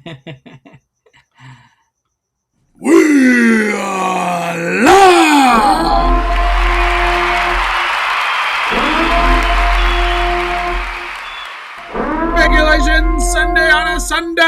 We are live! Speculation Sunday on a Sunday!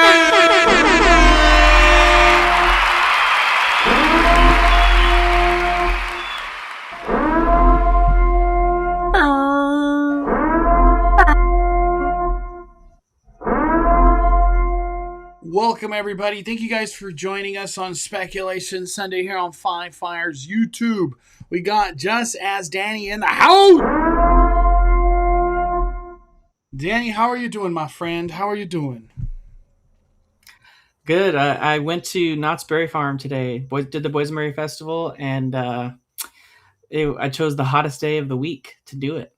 Welcome, everybody. Thank you guys for joining us on Speculation Sunday here on Five Fires YouTube. We got Just As Danny in the house. Danny, how are you doing, my friend? How are you doing? Good. I went to Knott's Berry Farm today. Did the Boysenberry Festival, and I chose the hottest day of the week to do it.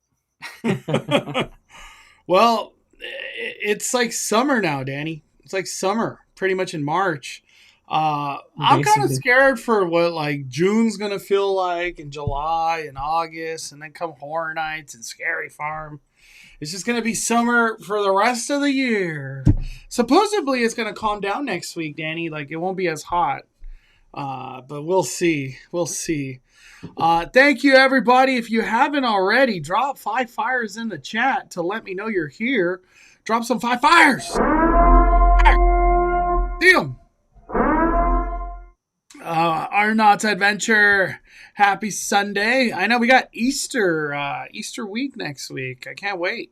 Well, it's like summer now, Danny. It's like summer, pretty much in March. I'm kind of scared for what like June's gonna feel like, in July and August, and then come Horror Nights and Scary Farm. It's just gonna be summer for the rest of the year. Supposedly, it's gonna calm down next week, Danny. Like it won't be as hot, but we'll see. We'll see. Thank you, everybody. If you haven't already, drop 5 fires in the chat to let me know you're here. Drop some 5 fires. Damn. Our Knott's Adventure. Happy Sunday. I know we got Easter week next week. I can't wait.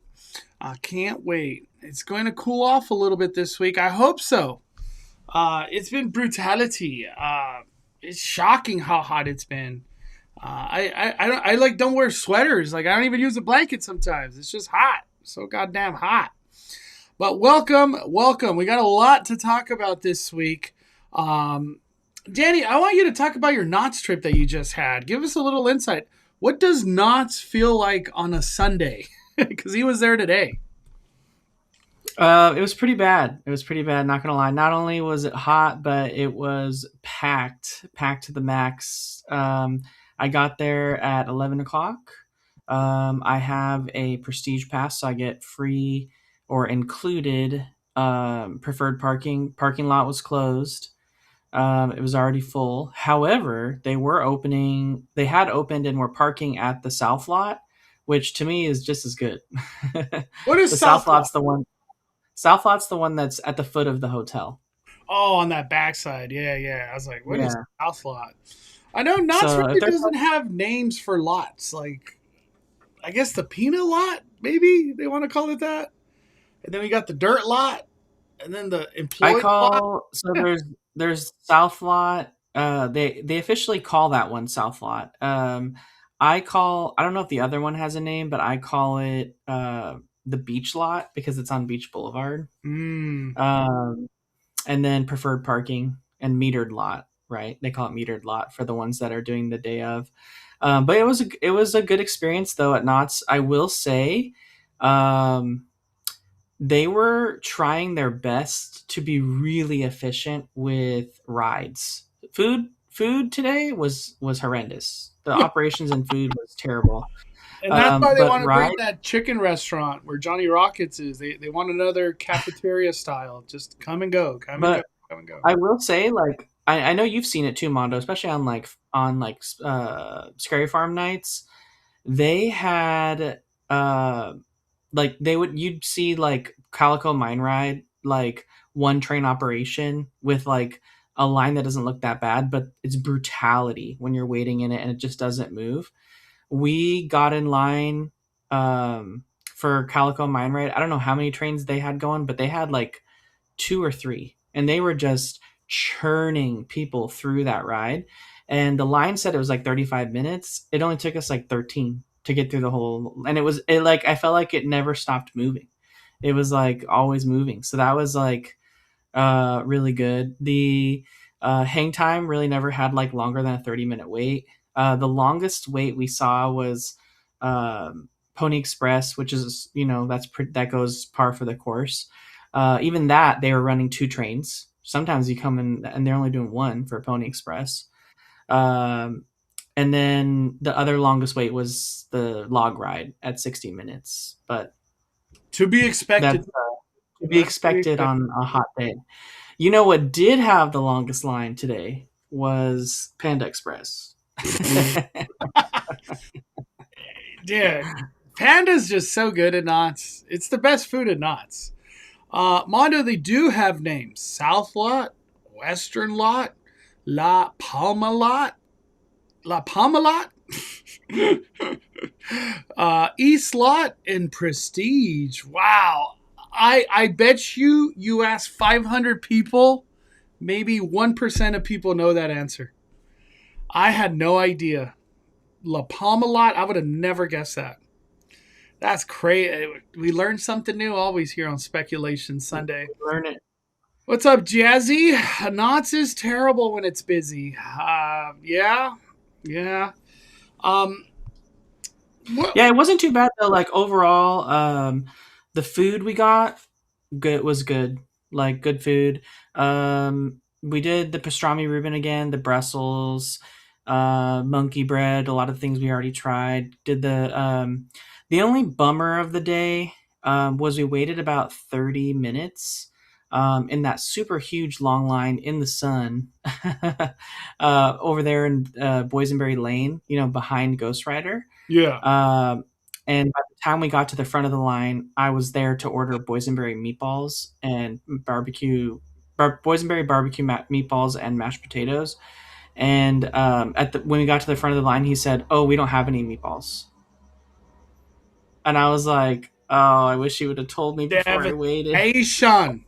It's going to cool off a little bit this week. I hope so. It's been brutality. It's shocking how hot it's been. I don't wear sweaters. Like I don't even use a blanket sometimes. It's just hot. So goddamn hot. But welcome. We got a lot to talk about this week. Danny, I want you to talk about your Knott's trip that you just had. Give us a little insight. What does Knott's feel like on a Sunday? Because he was there today. It was pretty bad. Not gonna lie. Not only was it hot, but it was packed to the max. I got there at 11 o'clock. I have a prestige pass, so I get free or included preferred parking. Parking lot was closed. It was already full. However, they had opened and were parking at the south lot, which to me is just as good. What is the south lot? South lot's the one that's at the foot of the hotel. Oh, on that backside. Yeah. I was like, what is south lot? I know Knott's really doesn't have names for lots. Like, I guess the peanut lot, maybe they want to call it that. And then we got the dirt lot, and then the employee lot. So there's South Lot. They officially call that one South Lot. I don't know if the other one has a name, but I call it the Beach Lot because it's on Beach Boulevard. And then preferred parking and metered lot, right? They call it metered lot for the ones that are doing the day of. But it was a good experience though at Knott's. I will say, they were trying their best to be really efficient with rides. Food today was horrendous. The operations in food was terrible. And that's why they want to bring that chicken restaurant where Johnny Rockets is. They want another cafeteria style. Just come and go. Come and go. I will say, like, I know you've seen it too, Mondo, especially on Scary Farm nights. They had you'd see like Calico Mine Ride, like one train operation with like a line that doesn't look that bad, but it's brutality when you're waiting in it and it just doesn't move. We got in line for Calico Mine Ride. I don't know how many trains they had going, but they had like 2 or 3, and they were just churning people through that ride. And the line said it was like 35 minutes. It only took us like 13 to get through the whole, and I felt like it never stopped moving. It was like always moving. So that was like really good. The hang time really never had like longer than a 30-minute wait. The longest wait we saw was Pony Express, which is, that goes par for the course. Even that, they were running 2 trains. Sometimes you come in and they're only doing 1 for Pony Express. And then the other longest wait was the log ride at 60 minutes. But to be expected. To be expected on a hot day. You know what did have the longest line today was Panda Express. Dude, Panda's just so good at Knott's. It's the best food at Knott's. Mondo, they do have names: South Lot, Western Lot, La Palma Lot, La Palma Lot, East Lot, and Prestige. Wow. I bet you ask 500 people, maybe 1% of people know that answer. I had no idea. La Palma Lot, I would have never guessed that. That's crazy. We learn something new always here on Speculation Sunday. Learn it. What's up, Jazzy? Knott's is terrible when it's busy. Yeah, yeah. Um, what? Yeah, it wasn't too bad though. Like overall, the food we got good was good. Like good food. We did the pastrami Reuben again, the Brussels, monkey bread, a lot of things we already tried. Did the only bummer of the day was we waited about 30 minutes in that super huge long line in the sun over there in Boysenberry Lane, behind Ghost Rider. Yeah. Um, and by the time we got to the front of the line, I was there to order boysenberry meatballs and boysenberry barbecue meatballs and mashed potatoes. And when we got to the front of the line, he said, "Oh, we don't have any meatballs." And I was like, "Oh, I wish he would have told me before I waited." Devastation.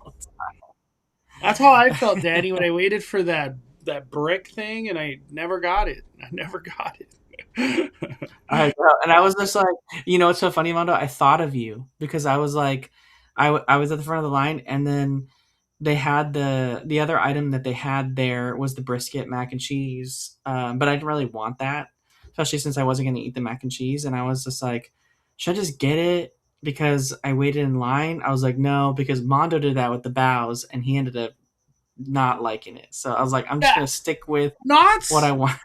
That's how I felt, Danny, when I waited for that brick thing, and I never got it. I never got it. And I was just like, what's so funny, Mondo? I thought of you because I was like, I was at the front of the line, and then they had the other item that they had there was the brisket mac and cheese, but I didn't really want that, especially since I wasn't going to eat the mac and cheese, and I was just like, should I just get it because I waited in line? I was like, no, because Mondo did that with the bows, and he ended up not liking it, so I was like, I'm just going to stick with what I want.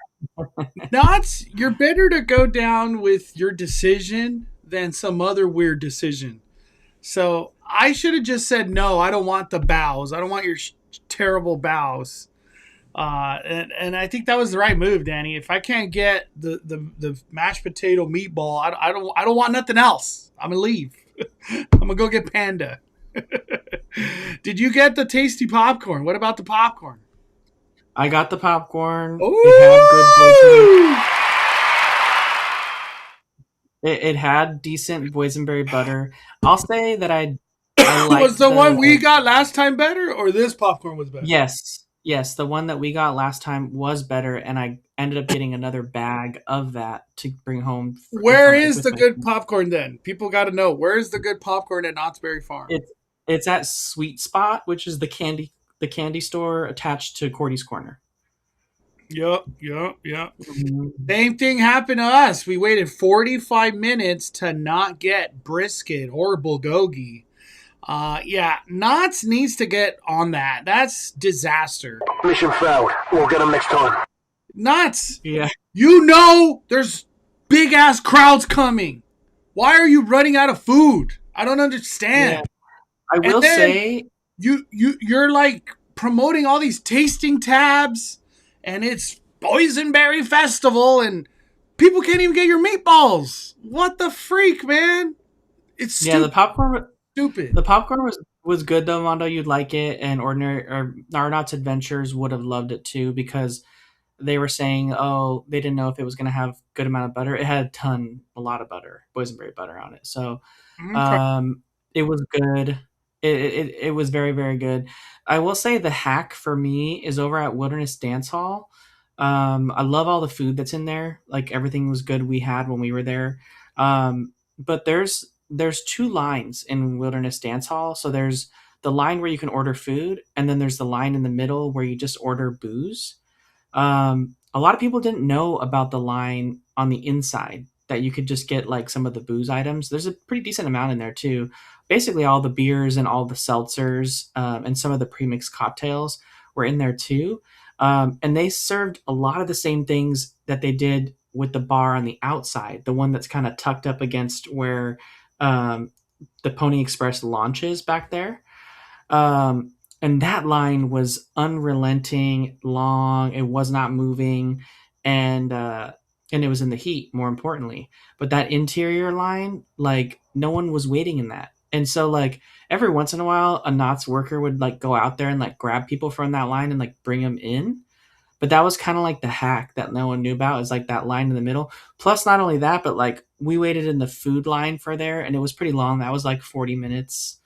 Knott's, you're better to go down with your decision than some other weird decision. So I should have just said no. I don't want the bows. I don't want your terrible bows. And I think that was the right move, Danny. If I can't get the mashed potato meatball, I don't want nothing else. I'm gonna leave. I'm gonna go get Panda. Did you get the tasty popcorn? What about the popcorn? I got the popcorn. Ooh! It had decent boysenberry butter. I'll say that I was the one we got last time better, or this popcorn was better? Yes, the one that we got last time was better, and I ended up getting another bag of that to bring home. Where is the good popcorn then? People got to know, where is the good popcorn at Knott's Berry Farm? It's at Sweet Spot, which is the candy store attached to Cordy's Corner. Yep. Mm-hmm. Same thing happened to us. We waited 45 minutes to not get brisket or bulgogi. Yeah, Knott's needs to get on that. That's disaster. Mission failed. We'll get them next time. Knott's. Yeah. There's big ass crowds coming. Why are you running out of food? I don't understand. Yeah. I will say you're like promoting all these tasting tabs, and it's Boysenberry Festival, and people can't even get your meatballs. What the freak, man? It's stupid. Yeah, the popcorn. Stupid. The popcorn was good though, Mondo. You'd like it, and Knott's Adventures would have loved it too because they were saying, they didn't know if it was going to have good amount of butter. It had a lot of butter, boysenberry butter on it. So, it was good. It was very, very good. I will say the hack for me is over at Wilderness Dance Hall. I love all the food that's in there. Like everything was good we had when we were there. But there's two lines in Wilderness Dance Hall. So there's the line where you can order food, and then there's the line in the middle where you just order booze. A lot of people didn't know about the line on the inside that you could just get like some of the booze items. There's a pretty decent amount in there too. Basically all the beers and all the seltzers and some of the premixed cocktails were in there too. And they served a lot of the same things that they did with the bar on the outside, the one that's kind of tucked up against where the Pony Express launches back there. And that line was unrelenting, long. It was not moving, and it was in the heat. More importantly, but that interior line, like no one was waiting in that. And so, like every once in a while, a Knott's worker would like go out there and like grab people from that line and like bring them in. But that was kind of like the hack that no one knew about, is like that line in the middle. Plus, not only that, but like we waited in the food line for there, and it was pretty long. That was like 40 minutes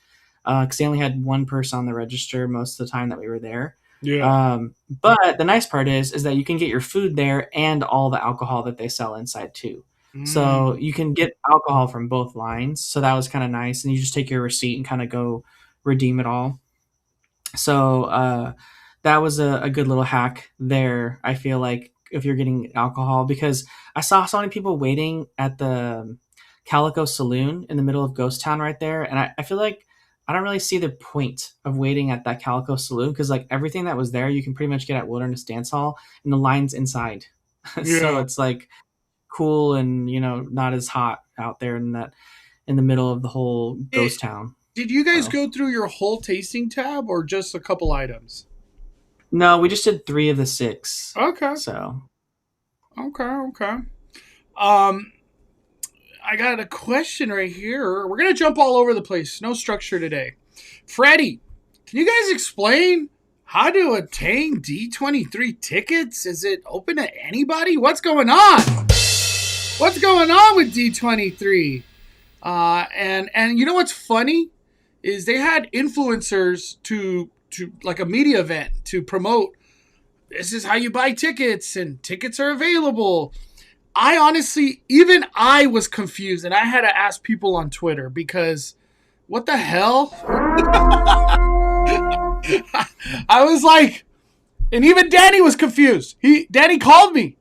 because they only had one person on the register most of the time that we were there. Yeah. But the nice part is that you can get your food there and all the alcohol that they sell inside too. So Mm. you can get alcohol from both lines. So that was kind of nice. And you just take your receipt and kind of go redeem it all. So that was a good little hack there. I feel like if you're getting alcohol, because I saw so many people waiting at the Calico Saloon in the middle of Ghost Town right there, and I feel like I don't really see the point of waiting at that Calico Saloon because like everything that was there, you can pretty much get at Wilderness Dance Hall, and the line's inside, so Yeah. it's like cool and not as hot out there in the middle of the whole It, Ghost Town. did you guys So. go through your whole tasting tab or just a couple items? No, we just did 3 of the 6. Okay. So, Okay. Okay. Um, I got a question right here. We're gonna jump all over the place. No structure today. Freddie, can you guys explain how to obtain D23 tickets? Is it open to anybody? What's going on? What's going on with D23? And you know what's funny is they had influencers to like a media event to promote. This is how you buy tickets, and tickets are available. I honestly, even I was confused, and I had to ask people on Twitter because what the hell? I was like, and even Danny was confused. Danny called me.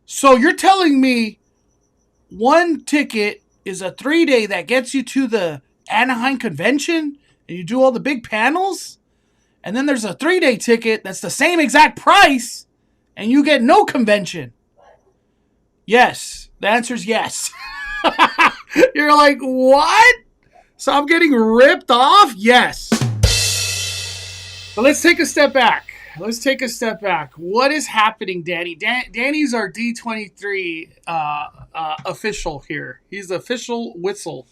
So you're telling me one ticket is a 3-day that gets you to the Anaheim convention and you do all the big panels? And then there's a 3-day ticket that's the same exact price and you get no convention. Yes. The answer is yes. You're like, what? So I'm getting ripped off? Yes. But let's take a step back. What is happening, Danny? Danny's our D23 official here. He's the official whistle.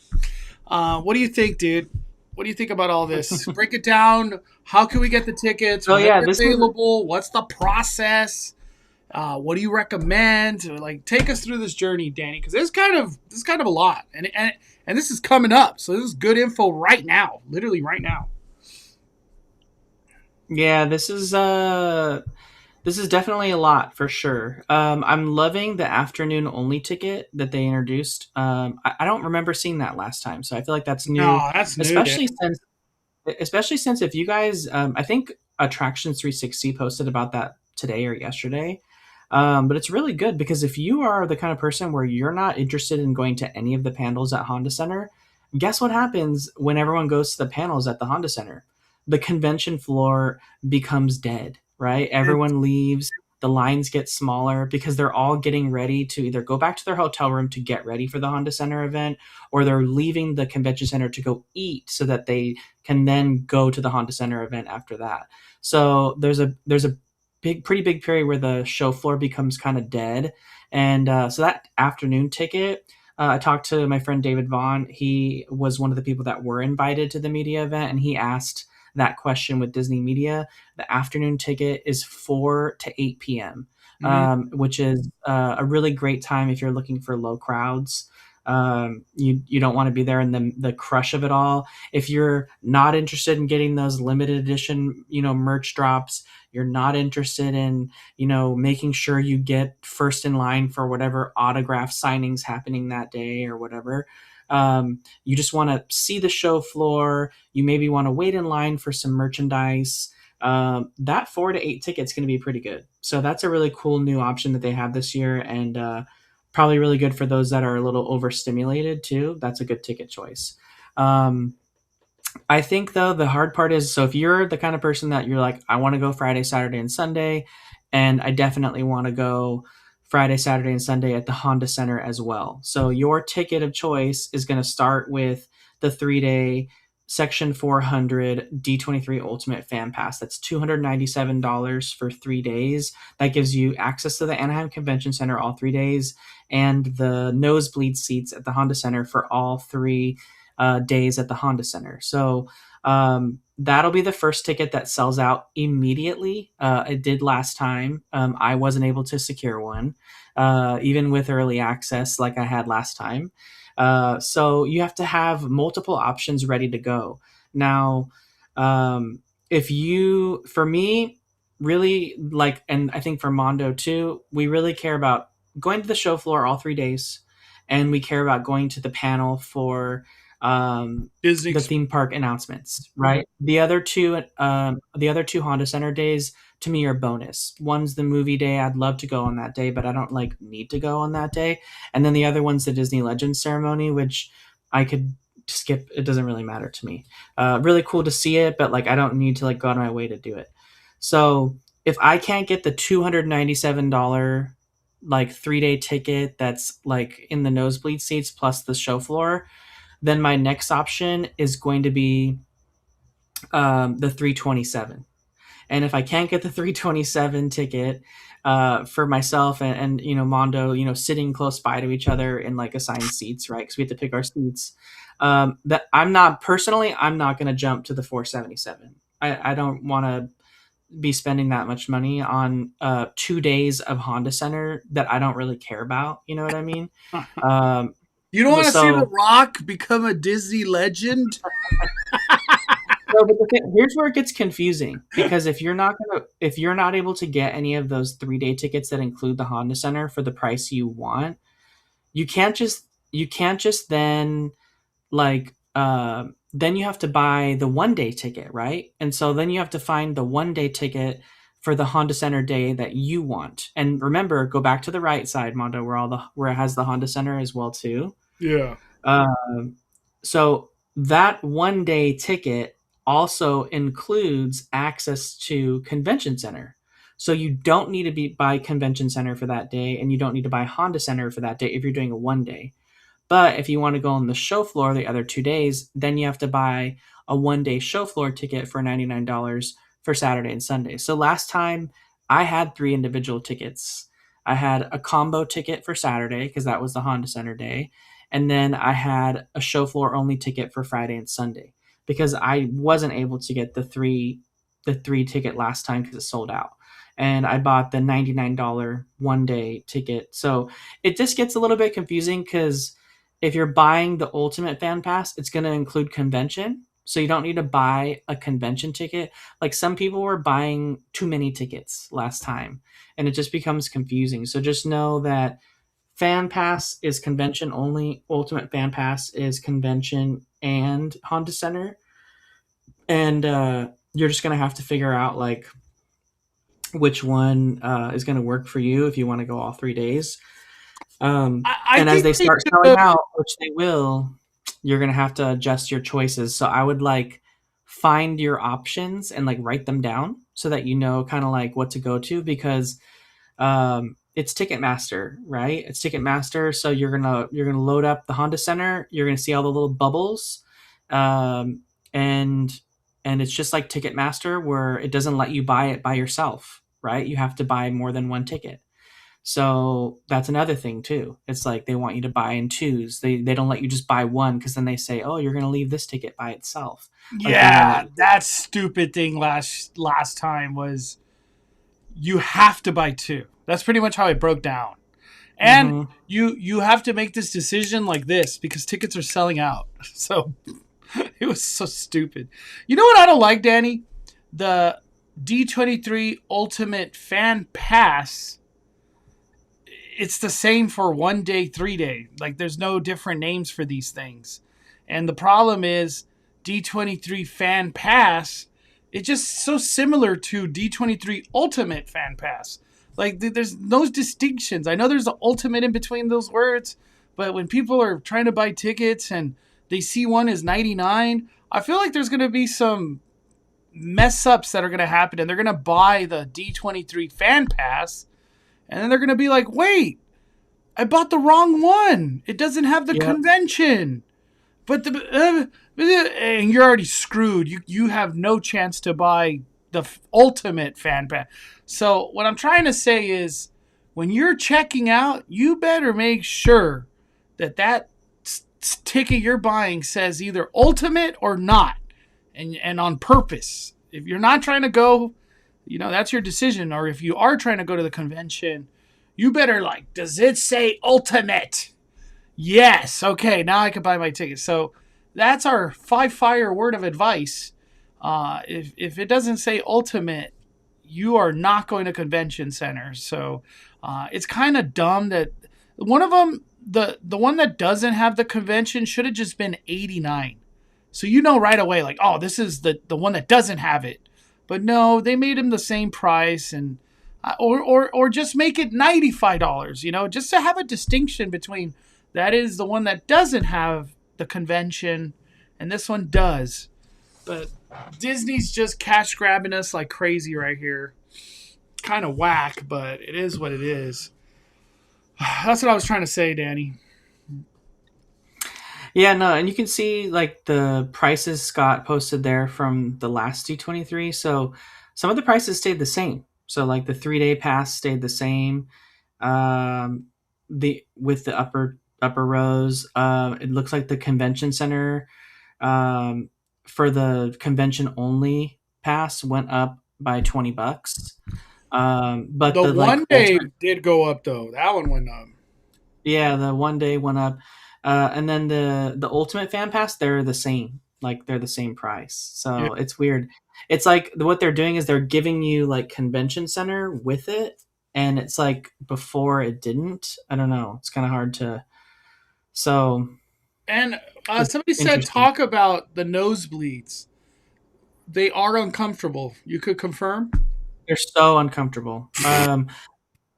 What do you think, dude? What do you think about all this? Break it down. How can we get the tickets? so When yeah, they're this is available? What's the process? What do you recommend? Like, take us through this journey, Danny, because this is kind of a lot, and this is coming up. So this is good info right now, literally right now. yeah, this is definitely a lot for sure. I'm loving the afternoon only ticket that they introduced. I don't remember seeing that last time, so I feel like that's new, No, that's new, Danny. especially since if you guys, I think Attractions 360 posted about that today or yesterday. But it's really good because if you are the kind of person where you're not interested in going to any of the panels at Honda Center, guess what happens when everyone goes to the panels at the Honda Center? The convention floor becomes dead, right? Everyone leaves. The lines get smaller because they're all getting ready to either go back to their hotel room to get ready for the Honda Center event, or they're leaving the convention center to go eat so that they can then go to the Honda Center event after that. So there's a pretty big period where the show floor becomes kind of dead, and so that afternoon ticket. I talked to my friend David Vaughn. He was one of the people that were invited to the media event, and he asked that question with Disney Media. The afternoon ticket is 4 to 8 p.m., Mhm. which is a really great time if you're looking for low crowds. You don't want to be there in the crush of it all. If you're not interested in getting those limited edition, merch drops, you're not interested in, making sure you get first in line for whatever autograph signings happening that day or whatever. You just want to see the show floor. You maybe want to wait in line for some merchandise. That 4 to 8 tickets going to be pretty good. So that's a really cool new option that they have this year, and probably really good for those that are a little overstimulated too. That's a good ticket choice. Um, I think though the hard part is, so if you're the kind of person that you're like, I want to go Friday, Saturday, and Sunday, and I definitely want to go Friday, Saturday, and Sunday at the Honda Center as well. So your ticket of choice is going to start with the 3-day Section 400 D23 Ultimate Fan Pass. That's $297 for 3 days. That gives you access to the Anaheim Convention Center all 3 days and the nosebleed seats at the Honda Center for all 3 days at the Honda Center. So that'll be the first ticket that sells out immediately. It did last time. I wasn't able to secure one, even with early access like I had last time. So you have to have multiple options ready to go. Now, for me, really like, and I think for Mondo too, we really care about going to the show floor all 3 days, and we care about going to the panel for Disney the theme park announcements, right? The other two Honda Center days to me are bonus. One's the movie day. I'd love to go on that day, but I don't like need to go on that day. And then the other one's the Disney Legends ceremony, which I could skip. It doesn't really matter to me. Really cool to see it, but like I don't need to like go out of my way to do it. So if I can't get the $297 like 3-day ticket that's like in the nosebleed seats plus the show floor, then my next option is going to be the 327. And if I can't get the 327 ticket for myself and Mondo, sitting close by to each other in like assigned seats, right? Because we have to pick our seats. That I'm not going to jump to the 477. I don't want to be spending that much money on 2 days of Honda Center that I don't really care about. You know what I mean? You don't want to see The Rock become a Disney legend? No, but here's where it gets confusing, because if you're not able to get any of those 3-day tickets that include the Honda Center for the price you want, you can't just then like then you have to buy the 1-day ticket, right? And so then you have to find the 1-day ticket for the Honda Center day that you want. And remember, go back to the right side, Mondo, where it has the Honda Center as well too. Yeah. So that 1-day ticket also includes access to Convention Center. So you don't need to buy Convention Center for that day, and you don't need to buy Honda Center for that day if you're doing a 1-day. But if you want to go on the show floor the other 2 days, then you have to buy a 1-day show floor ticket for $99 for Saturday and Sunday. So last time I had 3 individual tickets. I had a combo ticket for Saturday because that was the Honda Center day. And then I had a show floor only ticket for Friday and Sunday because I wasn't able to get the three ticket last time because it sold out. And I bought the $99 1-day ticket. So it just gets a little bit confusing because if you're buying the Ultimate Fan Pass, it's going to include convention. So you don't need to buy a convention ticket. Like some people were buying too many tickets last time, and it just becomes confusing. So just know that Fan Pass is convention only. Ultimate Fan Pass is convention and Honda Center. And you're just going to have to figure out like which one is going to work for you if you want to go all 3 days. And as they start selling out, which they will, you're going to have to adjust your choices. So I would like find your options and like write them down so that you know kind of like what to go to, because it's Ticketmaster, right? It's Ticketmaster. So you're going to load up the Honda Center. You're going to see all the little bubbles. And it's just like Ticketmaster where it doesn't let you buy it by yourself, right? You have to buy more than one ticket. So that's another thing too. It's like they want you to buy in twos. They don't let you just buy one because then they say, oh, you're going to leave this ticket by itself. Yeah, that stupid thing last time was you have to buy 2. That's pretty much how it broke down. And you have to make this decision like this because tickets are selling out. So it was so stupid. You know what I don't like, Danny? The D23 Ultimate Fan Pass, it's the same for 1-day, 3-day. Like there's no different names for these things. And the problem is D23 Fan Pass, it's just so similar to D23 Ultimate Fan Pass. Like there's no distinctions. I know there's the ultimate in between those words, but when people are trying to buy tickets and they see one is $99, I feel like there's going to be some mess ups that are going to happen, and they're going to buy the D23 Fan Pass, and then they're going to be like, wait, I bought the wrong one. It doesn't have the convention. but and you're already screwed. You have no chance to buy the ultimate fan pass. So what I'm trying to say is, when you're checking out, you better make sure that ticket you're buying says either ultimate or not, and on purpose. If you're not trying to go, that's your decision. Or if you are trying to go to the convention, you better does it say ultimate? Yes. Okay. Now I can buy my ticket. So that's our 5-fire word of advice. If it doesn't say ultimate, you are not going to convention centers. So it's kind of dumb that one of them, the one that doesn't have the convention, should have just been 89. So right away, oh, this is the one that doesn't have it. But no, they made him the same price, and or just make it $95. Just to have a distinction between that is the one that doesn't have the convention, and this one does. But Disney's just cash grabbing us like crazy right here. Kind of whack, but it is what it is. That's what I was trying to say, Danny. Yeah, no, and you can see the prices Scott posted there from the last D23. So some of the prices stayed the same. So the 3-day pass stayed the same. With the upper rows, it looks like the convention center for the convention only pass went up by $20. But the one day did go up though. That one went up. Yeah, the one day went up. And then the ultimate fan pass, they're the same. They're the same price. So yeah. It's weird. It's what they're doing is they're giving you convention center with it, and it's before it didn't. I don't know. It's kind of hard to. So. And somebody said talk about the nosebleeds. They are uncomfortable. You could confirm? They're so uncomfortable.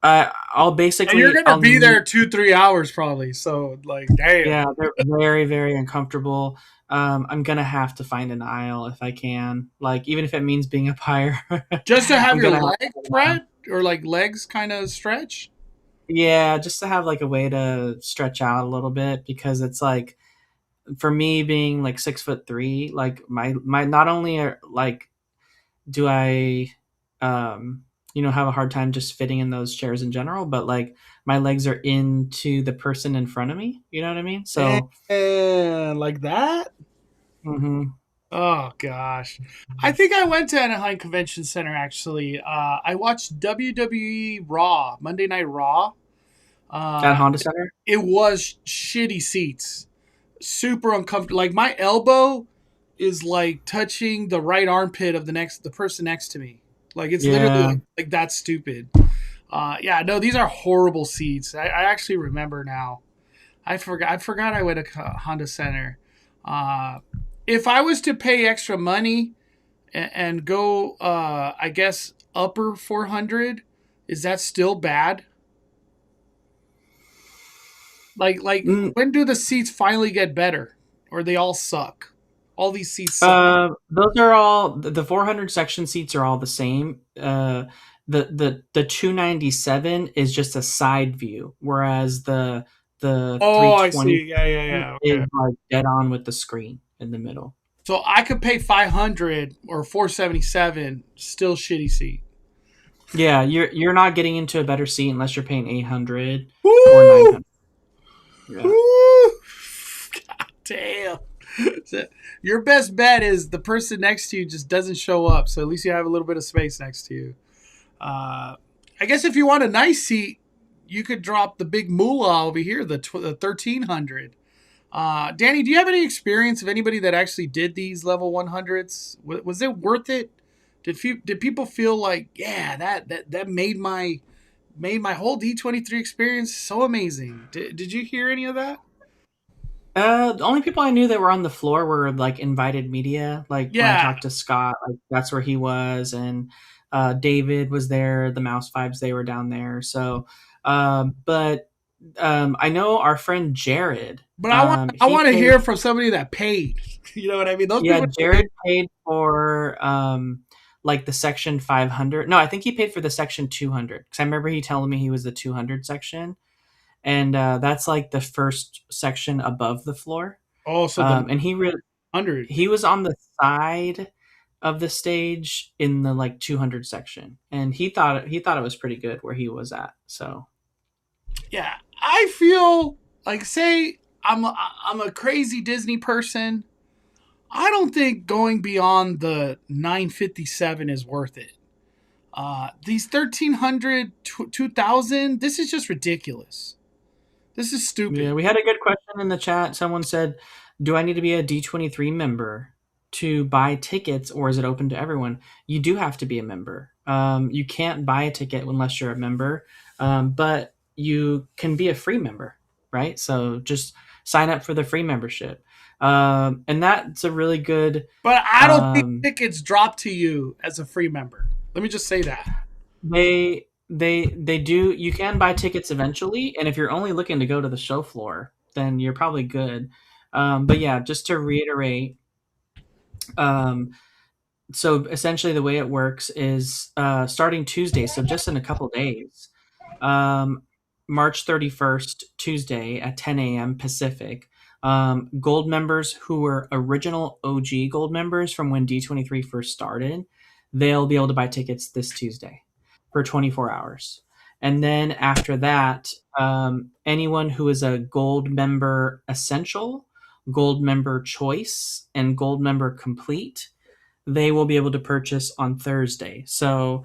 I'll basically. And you're gonna be there 2-3 hours probably. So damn. Yeah, they're very, very uncomfortable. I'm gonna have to find an aisle if I can. Even if it means being up higher. Just to have your leg spread or legs kind of stretch. Yeah, just to have a way to stretch out a little bit, because it's for me being 6'3", my not only are do I have a hard time just fitting in those chairs in general, but my legs are into the person in front of me. You know what I mean? So like that. Mm-hmm. Oh gosh, I think I went to Anaheim Convention Center actually. I watched WWE Raw, Monday Night Raw. At Honda Center. It was shitty seats, super uncomfortable. My elbow is touching the right armpit of the person next to me. It's literally that stupid. No, these are horrible seats. I actually remember now. I forgot I went to Honda Center. If I was to pay extra money and go, I guess upper 400, is that still bad? When do the seats finally get better, or they all suck? All these seats suck. Those are all the 400 section seats are all the same. The 297 is just a side view, whereas the 320 I see. Yeah. Okay. Is dead on with the screen in the middle. So I could pay 500 or 477, still shitty seat. Yeah, you're not getting into a better seat unless you're paying 800 Woo! or 900. Yeah. Woo! God damn. Your best bet is the person next to you just doesn't show up, so at least you have a little bit of space next to you. I guess if you want a nice seat, you could drop the big moolah over here, the 1300. Danny, do you have any experience of anybody that actually did these level 100s? Was it worth it? Did people feel that made my whole D23 experience so amazing? Did you hear any of that? The only people I knew that were on the floor were invited media. When I talked to Scott, that's where he was, and David was there. The Mouse Vibes, they were down there. So, but I know our friend Jared. But I want to hear from somebody that paid. You know what I mean? Jared paid for the section 500. No, I think he paid for the section 200, because I remember he telling me he was the 200 section. And that's the first section above the floor. Oh, so the And under. he was on the side of the stage in the like 200 section, and he thought it was pretty good where he was at. So Yeah, I feel like, say I'm a crazy Disney person. I don't think going beyond the 957 is worth it. These 1300, 2000, this is just ridiculous. This is yeah, stupid. we had a good question in the chat. Someone said, "Do I need to be a D23 member to buy tickets, or is it open to everyone?" You do have to be a member. You can't buy a ticket unless you're a member, but you can be a free member, right? So just sign up for the free membership, and that's a really good. But I don't think Um, tickets drop to you as a free member. Let me just say that. they do. You can buy tickets eventually, and if you're only looking to go to the show floor, then you're probably good. But yeah, just to reiterate, um, so essentially the way it works is starting Tuesday, so just in a couple days, um, March 31st, Tuesday at 10 a.m. Pacific. Gold members who were original OG gold members from when D23 first started, they'll be able to buy tickets this Tuesday for 24 hours. And then after that, anyone who is a gold member essential, gold member choice, and gold member complete, they will be able to purchase on Thursday. So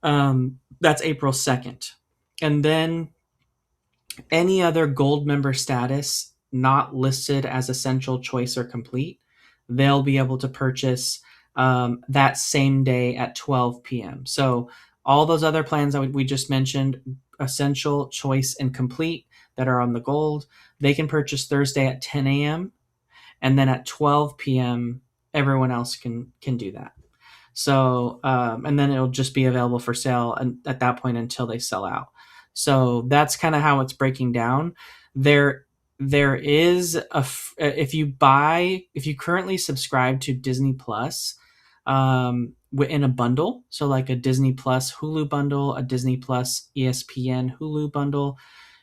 that's April 2nd. And then any other gold member status not listed as essential, choice, or complete, they'll be able to purchase that same day at 12 p.m. So all those other plans that we just mentioned, essential, choice, and complete, that are on the gold, they can purchase Thursday at 10 a.m. and then at 12 p.m. everyone else can do that. So, and then it'll just be available for sale at that point until they sell out. So that's kind of how it's breaking down. There, there is if you currently subscribe to Disney Plus, in a bundle, so like a Disney Plus Hulu bundle, a Disney Plus ESPN Hulu bundle,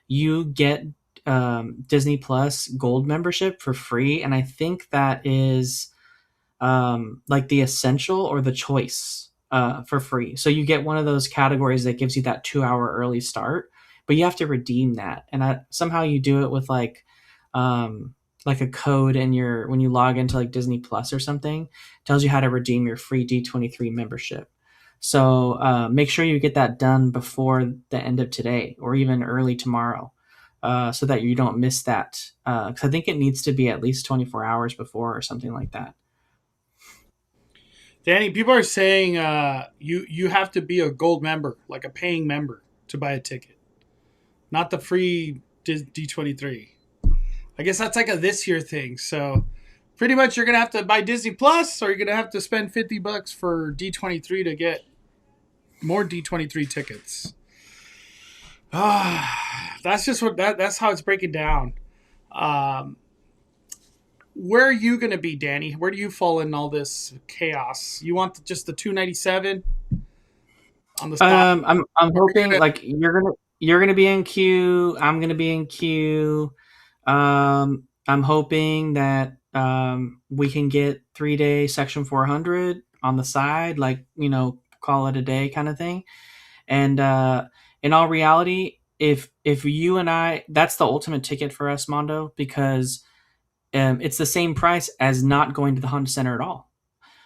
you get Disney Plus Gold membership for free, and I think that is like the essential or the choice for free. So you get one of those categories that gives you that 2 hour early start, but you have to redeem that. And somehow you do it with like a code in your, when you log into like Disney Plus or something, tells you how to redeem your free D23 membership. So make sure you get that done before the end of today or even early tomorrow. So that you don't miss that. Because I think it needs to be at least 24 hours before or something like that. Danny, people are saying you have to be a gold member, like a paying member, to buy a ticket, not the free D23. I guess that's like a this year thing. So pretty much you're gonna have to buy Disney Plus, or you're gonna have to spend $50 for D23 to get more D23 tickets. That's just that's how it's breaking down. Um, where are you going to be, Danny? Where do you fall in all this chaos? You want just the 297 on the spot? I'm Or are you hoping gonna, like you're gonna be in queue. I'm gonna be in queue. I'm hoping that we can get 3 day Section 400 on the side, like call it a day kind of thing. And in all reality, if you and I, that's the ultimate ticket for us, Mondo, because it's the same price as not going to the Honda Center at all.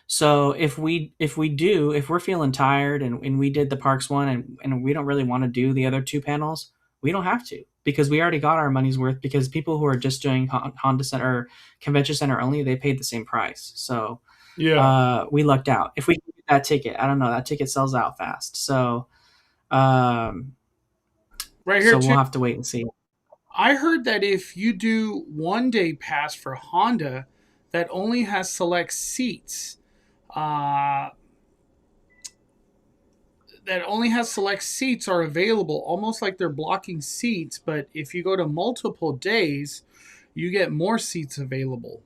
So if we're feeling tired and we did the Parks one and we don't really want to do the other two panels, we don't have to, because we already got our money's worth, because people who are just doing Honda Center or Convention Center only, they paid the same price. So yeah. we lucked out. If we get that ticket, I don't know, that ticket sells out fast. So um, Right here, so we'll too. have to wait and see. I heard that if you do 1 day pass for Honda that only has select seats, uh, are available, almost like they're blocking seats. But if you go to multiple days, you get more seats available.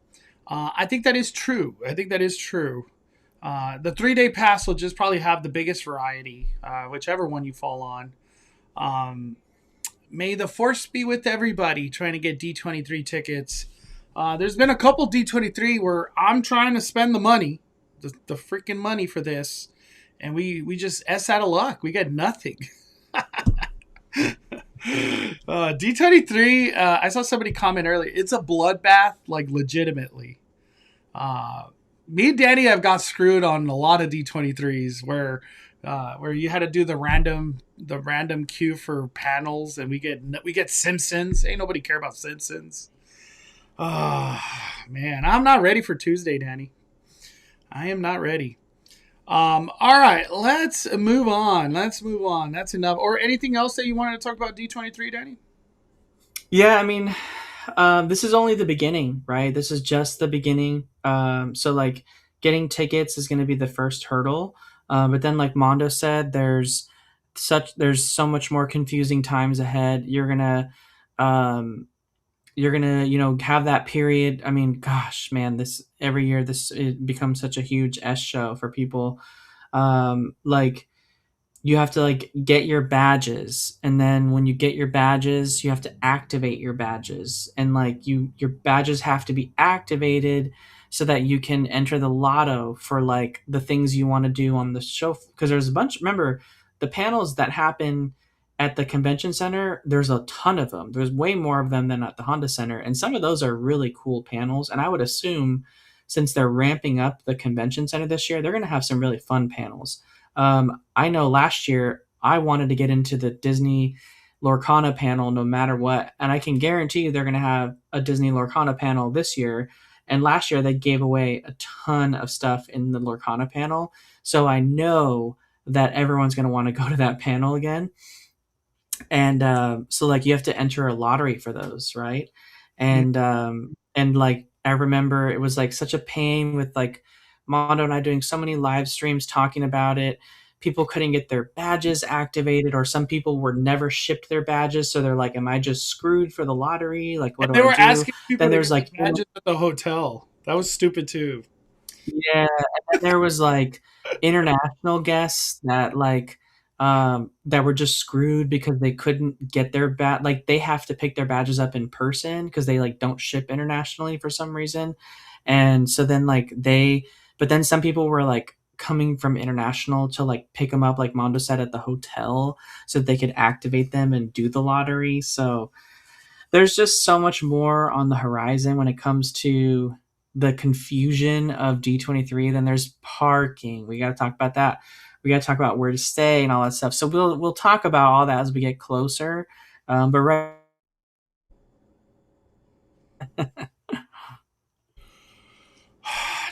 I think that is true. The 3 day pass will just probably have the biggest variety, whichever one you fall on. May the force be with everybody trying to get D23 tickets. There's been a couple D23 where I'm trying to spend the money, the freaking money for this, and we just S out of luck. We got nothing. D23, I saw somebody comment earlier. It's a bloodbath, like legitimately. Me and Danny have got screwed on a lot of D23s where you had to do the random queue for panels, and we get Simpsons. Ain't nobody care about Simpsons. Oh man, I'm not ready for Tuesday, Danny. I am not ready. All right, let's move on. That's enough. Or anything else that you wanted to talk about D23, Danny? Yeah, I mean, this is only the beginning, right? This is just the beginning. So like getting tickets is going to be the first hurdle. But then, like Mondo said, there's so much more confusing times ahead. You're gonna have that period. I mean, gosh, man, this every year it becomes such a huge S show for people. Like you have to like get your badges, and then when you get your badges you have to activate your badges, and like your badges have to be activated so that you can enter the lotto for like the things you want to do on the show, because there's a bunch. Remember the panels that happen at the convention center, there's a ton of them. There's way more of them than at the Honda Center, and some of those are really cool panels, and I would assume since they're ramping up the convention center this year, they're going to have some really fun panels. I know last year I wanted to get into the Disney Lorcana panel no matter what, and I can guarantee you they're going to have a Disney Lorcana panel this year. And last year they gave away a ton of stuff in the Lorcana panel, so I know that everyone's going to want to go to that panel again. And so like you have to enter a lottery for those, right? And like I remember it was like such a pain with like Mondo and I doing so many live streams talking about it. People couldn't get their badges activated, or some people were never shipped their badges, so they're like, am I just screwed for the lottery? Like what And do they I were do? asking people Then to there's get like the badges at the hotel. That was stupid too. yeah, and then there was like international guests that were just screwed because they couldn't get their like they have to pick their badges up in person because they like don't ship internationally for some reason. And so then but then some people were like coming from international to like pick them up, like Mondo said, at the hotel so that they could activate them and do the lottery. So there's just so much more on the horizon when it comes to the confusion of D23. Then there's parking. We got to talk about that. We got to talk about where to stay and all that stuff. So we'll talk about all that as we get closer. But right.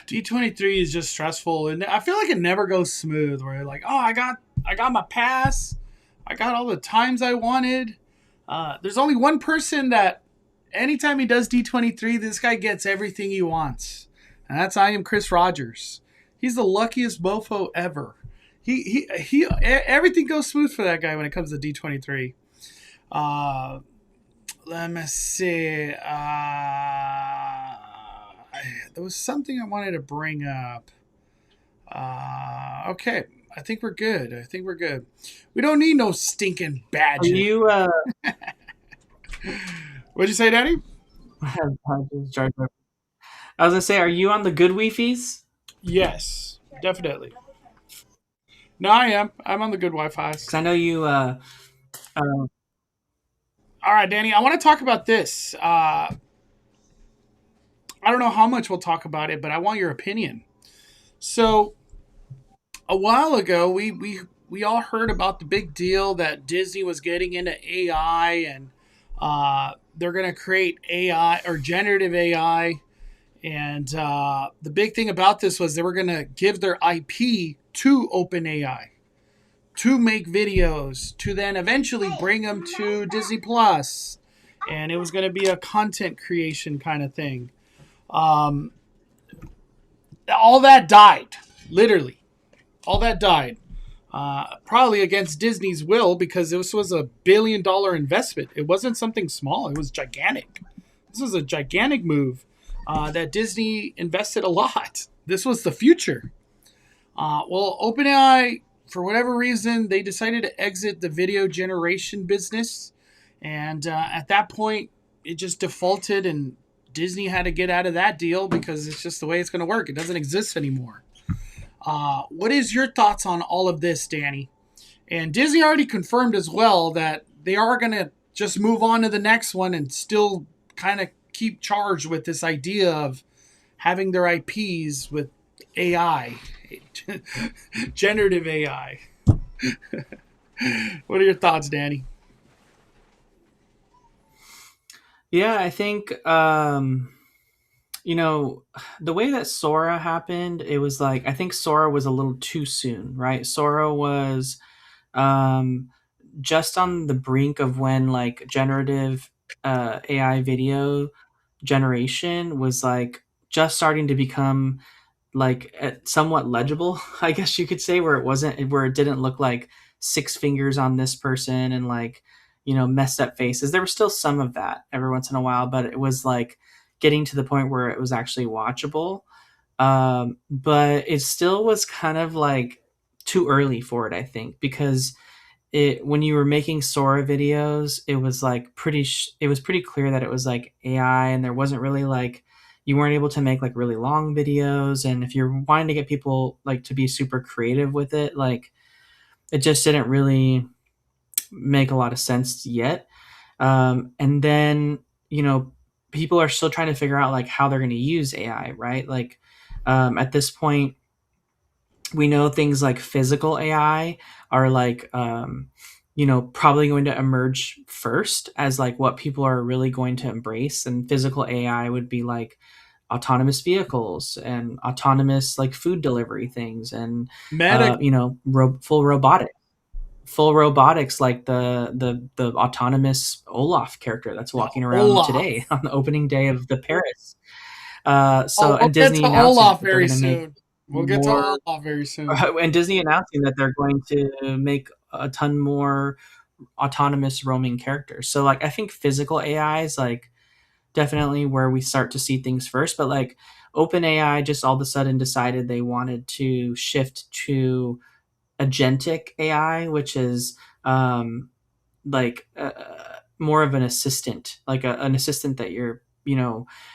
D23 is just stressful, and I feel like it never goes smooth. Where you're like, oh, I got my pass, I got all the times I wanted. There's only one person that anytime he does D23, this guy gets everything he wants, and that's I am Chris Rogers. He's the luckiest mofo ever. He everything goes smooth for that guy when it comes to D23. Let me see. There was something I wanted to bring up. Okay. I think we're good. We don't need no stinking badges. Are you What'd you say, Daddy? I was gonna say, are you on the good Wi-Fi's? Yes, definitely. No, I am. I'm on the good Wi-Fi. Because I know you. All right, Danny. I want to talk about this. I don't know how much we'll talk about it, but I want your opinion. So, a while ago, we all heard about the big deal that Disney was getting into AI, and they're going to create AI or generative AI. And the big thing about this was they were going to give their IP to OpenAI to make videos, to then eventually bring them to Disney Plus, and it was going to be a content creation kind of thing. All that died, literally. All that died. Probably against Disney's will, because this was a $1 billion investment. It wasn't something small. It was gigantic. This was a gigantic move that Disney invested a lot. This was the future. Well, OpenAI, for whatever reason, they decided to exit the video generation business. And at that point, it just defaulted and Disney had to get out of that deal because it's just the way it's going to work. It doesn't exist anymore. What is your thoughts on all of this, Danny? And Disney already confirmed as well that they are going to just move on to the next one and still kind of keep charged with this idea of having their IPs with AI, generative AI. What are your thoughts, Danny? Yeah, I think the way that Sora happened, it was like I think Sora was a little too soon, right? Sora was um, just on the brink of when like generative AI video generation was like just starting to become like somewhat legible, I guess you could say, where it didn't look like six fingers on this person and like messed up faces. There was still some of that every once in a while, but it was like getting to the point where it was actually watchable. But it still was kind of like too early for it, I think, because it when you were making Sora videos, it was like it was pretty clear that it was like AI, and there wasn't really like you weren't able to make like really long videos, and if you're wanting to get people like to be super creative with it, like it just didn't really make a lot of sense yet. And then people are still trying to figure out like how they're going to use AI, right? Like at this point we know things like physical AI are like probably going to emerge first as like what people are really going to embrace, and physical AI would be like autonomous vehicles and autonomous like food delivery things and Medic. full robotics like the autonomous Olaf character that's The walking around today Olaf. on the opening day of the Paris. Oh, we'll And get Disney to announcing Olaf that they're very going to make soon. We'll get to more Olaf very soon. and Disney announcing that they're going to make a ton more autonomous roaming characters. So like I think physical AI is like definitely where we start to see things first, but like OpenAI just all of a sudden decided they wanted to shift to agentic AI, which is like more of an assistant, like an assistant that you're,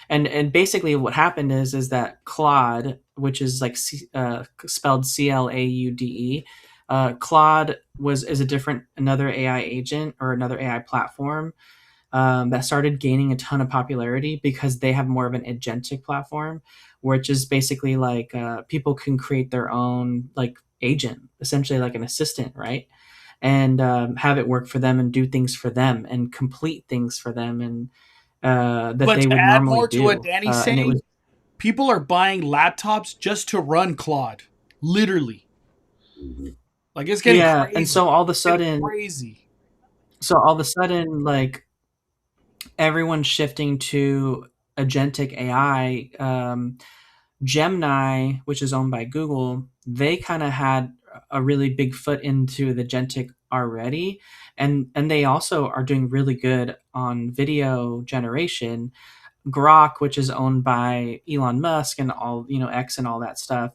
and basically what happened is that Claude, which is like spelled CLAUDE, Claude is another AI agent or another AI platform that started gaining a ton of popularity because they have more of an agentic platform, which is basically like people can create their own like agent, essentially like an assistant, right? And have it work for them and do things for them and complete things for them and that But they to would add normally more to what do. Danny's And it was saying, people are buying laptops just to run Claude. Literally. Like it's getting yeah, and crazy. Getting crazy. so all of a sudden, like everyone's shifting to agentic AI. Gemini, which is owned by Google, they kind of had a really big foot into the agentic already, and they also are doing really good on video generation. Grok, which is owned by Elon Musk and all X and all that stuff,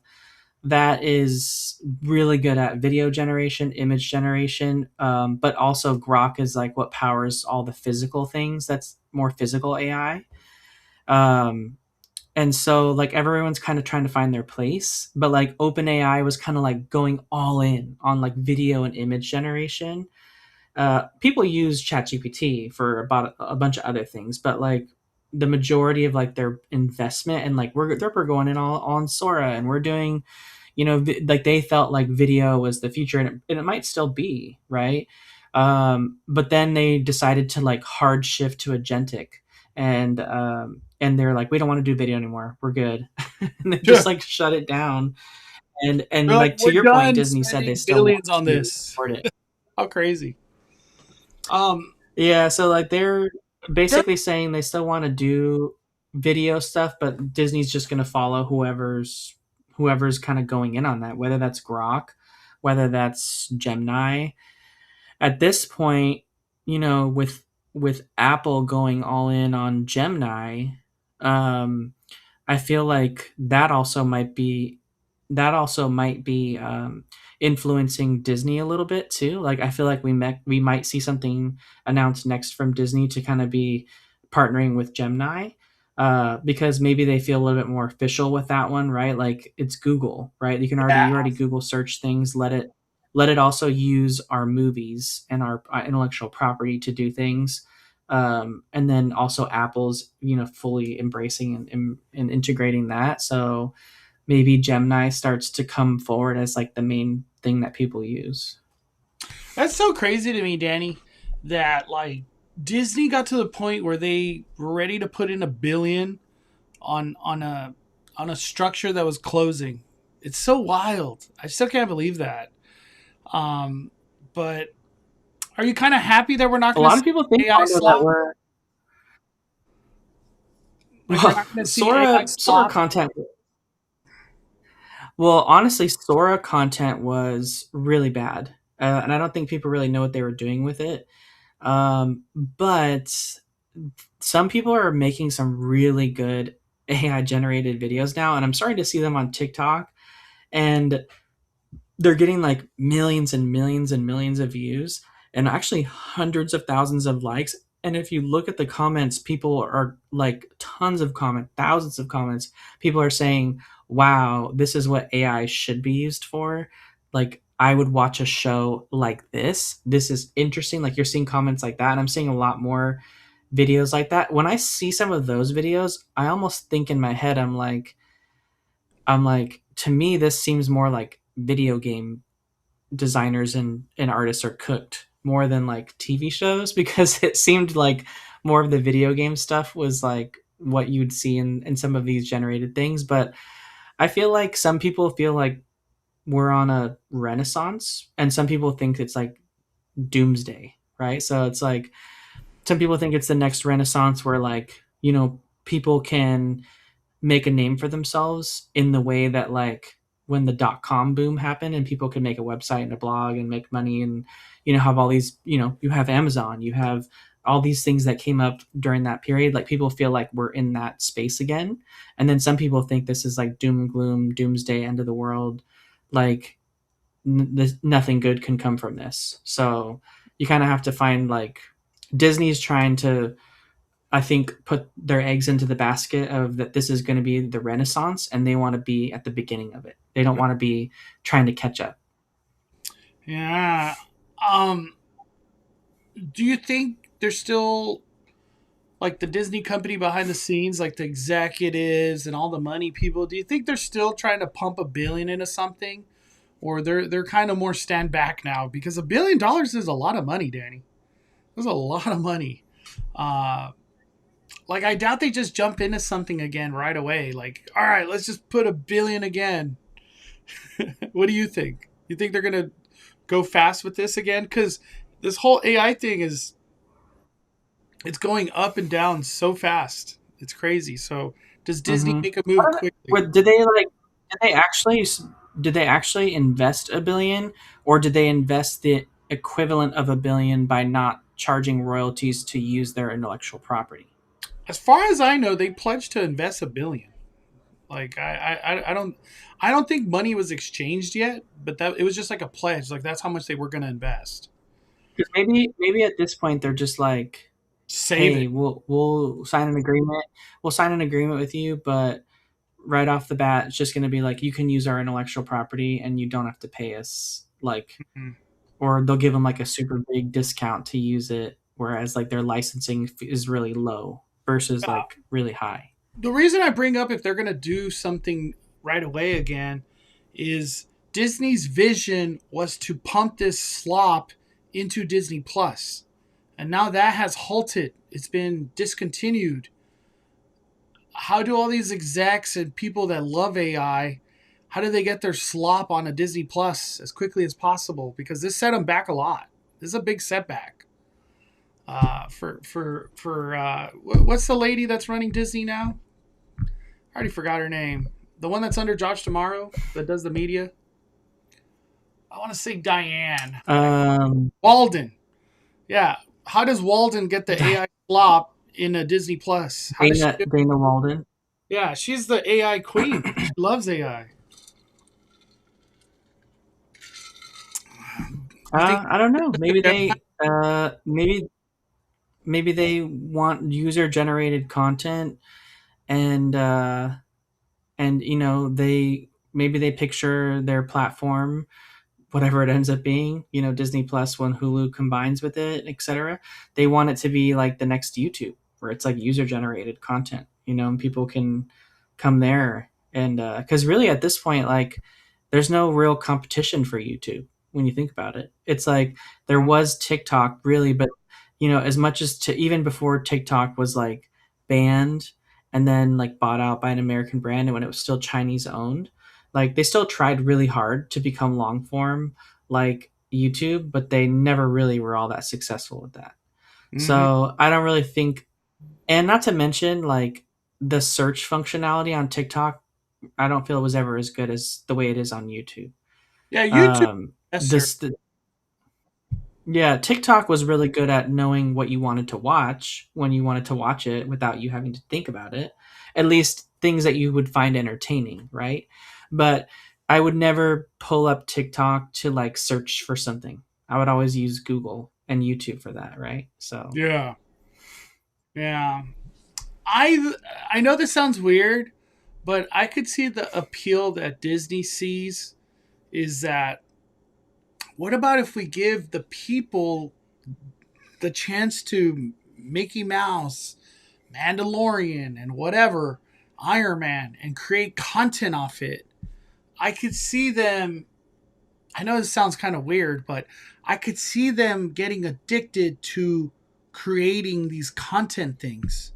that is really good at video generation, image generation, but also Grok is like what powers all the physical things. That's more physical AI. Um, and so like everyone's kind of trying to find their place, but like OpenAI was kind of like going all in on like video and image generation. People use ChatGPT for about a bunch of other things, but like the majority of like their investment and like we're going in all on Sora, and we're doing, like they felt like video was the future, and it might still be, right? But then they decided to like hard shift to agentic, and they're like, we don't want to do video anymore. We're good. And they just They're like shut it down. And like, like to we're your point, done Disney said they spending still want billions on to this. support it. How crazy. Um, Yeah, so like they're there, basically saying they still want to do video stuff, but Disney's just going to follow whoever's kind of going in on that, whether that's Grok, whether that's Gemini. At this point, with Apple going all in on Gemini, um, I feel like that also might be influencing Disney a little bit too. Like I feel like we might see something announced next from Disney to kind of be partnering with Gemini. because maybe they feel a little bit more official with that one, right? Like it's Google, right? You Yeah. already Google search things. Let it also use our movies and our intellectual property to do things. And then also Apple's, fully embracing and integrating that. So maybe Gemini starts to come forward as like the main thing that people use. That's so crazy to me, Danny, that like Disney got to the point where they were ready to put in $1 billion on a structure that was closing. It's so wild. I still can't believe that. Um, but are you kind of happy that we're not A going to lot see of people think AI Arlo, that slop? we're Like we're not going to see AI Sora slop? content. Well, honestly, Sora content was really bad, and I don't think people really know what they were doing with it. But some people are making some really good AI generated videos now, and I'm starting to see them on TikTok, and they're getting like millions and millions and millions of views, and actually hundreds of thousands of likes. And if you look at the comments, people are like tons of comment, thousands of comments. People are saying, "Wow, this is what AI should be used for." Like I would watch a show like this. This is interesting. Like you're seeing comments like that, and I'm seeing a lot more videos like that. When I see some of those videos, I almost think in my head, I'm like, to me, this seems more like video game designers and artists are cooked more than like TV shows, because it seemed like more of the video game stuff was like what you'd see in some of these generated things. But I feel like some people feel like we're on a renaissance, and some people think it's like doomsday, right? So it's like some people think it's the next renaissance where, like, people can make a name for themselves in the way that, like, when the dot-com boom happened and people could make a website and a blog and make money, and have all these, you have Amazon, you have all these things that came up during that period. Like people feel like we're in that space again. And then some people think this is like doom and gloom, doomsday, end of the world. Like nothing good can come from this. So you kind of have to find, like, Disney's trying to, I think, put their eggs into the basket of that this is going to be the renaissance, and they want to be at the beginning of it. They don't want to be trying to catch up. Yeah. Um, do you think there's still like the Disney company behind the scenes, like the executives and all the money people? Do you think they're still trying to pump $1 billion into something, or they're kind of more stand back now? Because $1 billion is a lot of money, Danny. That's a lot of money. Uh, like I doubt they just jump into something again right away. Like, all right, let's just put $1 billion again. What do you think? You think they're gonna go fast with this again? Because this whole AI thing is it's going up and down so fast. It's crazy. So does Disney Mm-hmm. make a move quickly? What did they like? Did they actually? Did they actually invest $1 billion, or did they invest the equivalent of $1 billion by not charging royalties to use their intellectual property? As far as I know, they pledged to invest $1 billion. Like I don't think money was exchanged yet, but that it was just like a pledge. Like that's how much they were going to invest. Because maybe at this point they're just like, Save hey, it. we'll sign an agreement. We'll sign an agreement with you, but right off the bat, it's just going to be like, you can use our intellectual property and you don't have to pay us, like, Mhm. or they'll give them like a super big discount to use it, whereas like their licensing is really low versus like really high. The reason I bring up if they're going to do something right away again is Disney's vision was to pump this slop into Disney Plus. And now that has halted. It's been discontinued. How do all these execs and people that love AI, how do they get their slop on a Disney Plus as quickly as possible? Because this set them back a lot. This is a big setback. What's the lady that's running Disney now? I already forgot her name. The one that's under Josh Tomorrow that does the media. I want to say Diane. Um, Walden. Yeah. How does Walden get the AI flop in a Disney Plus? How does she do? Dana Walden. Yeah, she's the AI queen. She loves AI. You think I don't know. Maybe they want user generated content, and you know, they picture their platform, whatever it ends up being, you know, Disney Plus when Hulu combines with it, etc. They want it to be like the next YouTube, where it's like user generated content, you know, and people can come there. And because really at this point, like, there's no real competition for YouTube when you think about it. It's like there was TikTok, really, but you know, as much as to even before TikTok was like banned and then like bought out by an American brand, and when it was still Chinese owned, like they still tried really hard to become long form like YouTube, but they never really were all that successful with that. Mm-hmm. So I don't really think, and not to mention like the search functionality on TikTok, I don't feel it was ever as good as the way it is on YouTube. Yeah, YouTube. Um, Yes, sir. this, the, yeah, TikTok was really good at knowing what you wanted to watch when you wanted to watch it without you having to think about it. At least things that you would find entertaining, right? But I would never pull up TikTok to like search for something. I would always use Google and YouTube for that, right? So, Yeah, yeah. I I know this sounds weird, but I could see the appeal that Disney sees is that what about if we give the people the chance to Mickey Mouse, Mandalorian, and whatever, Iron Man, and create content off it? I could see them. I know this sounds kind of weird, but I could see them getting addicted to creating these content things.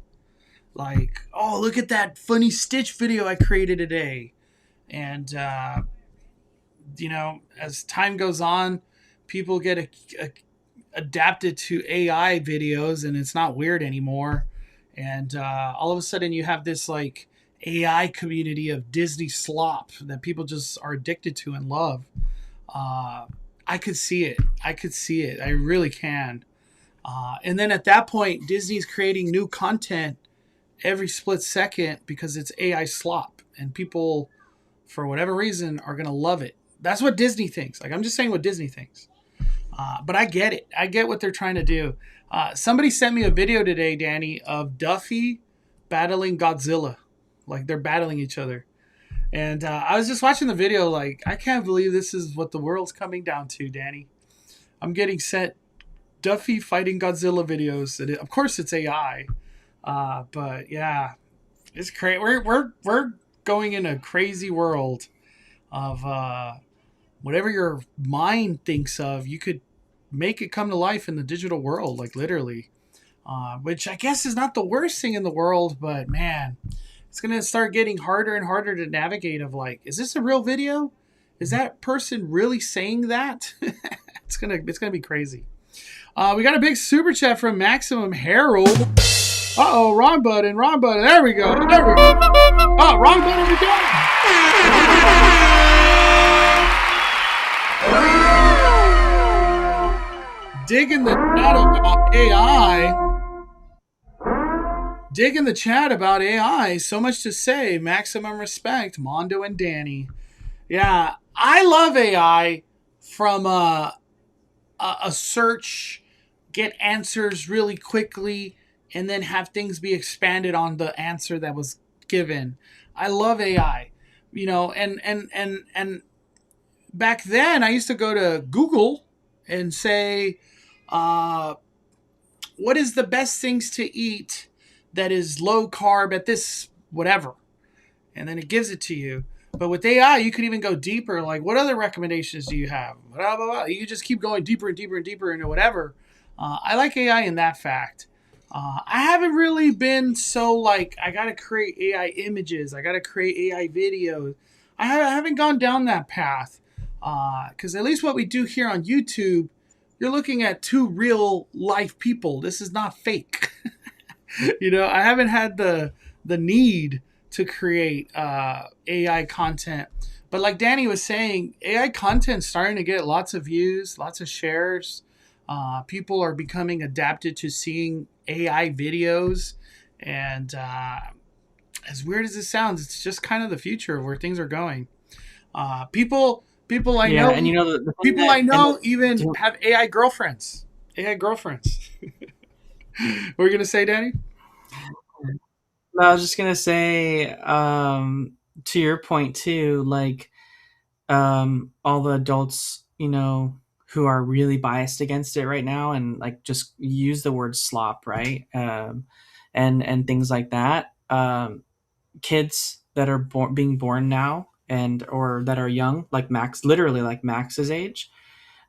Like, oh, look at that funny Stitch video I created today. And, as time goes on, people get adapted to AI videos and it's not weird anymore. And all of a sudden, you have this like AI community of Disney slop that people just are addicted to and love. Uh, I could see it. I could see it. I really can. And then at that point, Disney's creating new content every split second because it's AI slop, and people, for whatever reason, are gonna love it. That's what Disney thinks. Like, I'm just saying what Disney thinks. But I get it. I get what they're trying to do. Somebody sent me a video today, Danny, of Duffy battling Godzilla. Like, they're battling each other. And I was just watching the video, like, I can't believe this is what the world's coming down to, Danny. I'm getting sent Duffy fighting Godzilla videos. Of course, it's AI. But yeah, it's crazy. We're going in a crazy world of whatever your mind thinks of, you could make it come to life in the digital world, like literally. Which I guess is not the worst thing in the world, but man, it's gonna start getting harder and harder to navigate. Of like, is this a real video? Is that person really saying that? It's gonna be crazy. We got a big super chat from Maximum Harold. Uh-oh, wrong button, wrong button. There we go. There we go. Oh, wrong button again. Digging the chat about AI. Digging the chat about AI. So much to say. Maximum respect, Mondo and Danny. Yeah, I love AI from a search, get answers really quickly, and then have things be expanded on the answer that was given. I love AI, and back then I used to go to Google and say, what is the best things to eat that is low carb at this whatever, and then it gives it to you. But with AI, you could even go deeper. Like, what other recommendations do you have? Blah, blah, blah. You just keep going deeper and deeper and deeper into whatever. I like AI in that fact. I haven't really been so like, I got to create AI images. I got to create AI videos. I haven't gone down that path. Because at least what we do here on YouTube, you're looking at two real life people. This is not fake. I haven't had the need to create AI content. But like Danny was saying, AI content starting to get lots of views, lots of shares. People are becoming adapted to seeing AI videos. And as weird as it sounds, it's just kind of the future of where things are going. People I know, and the people I know even have AI girlfriends. AI girlfriends. What were you going to say, Danny? I was just gonna say, to your point too, like all the adults, who are really biased against it right now, and like just use the word slop, right? And things like that. Kids that are being born now, and or that are young, like Max, literally like Max's age,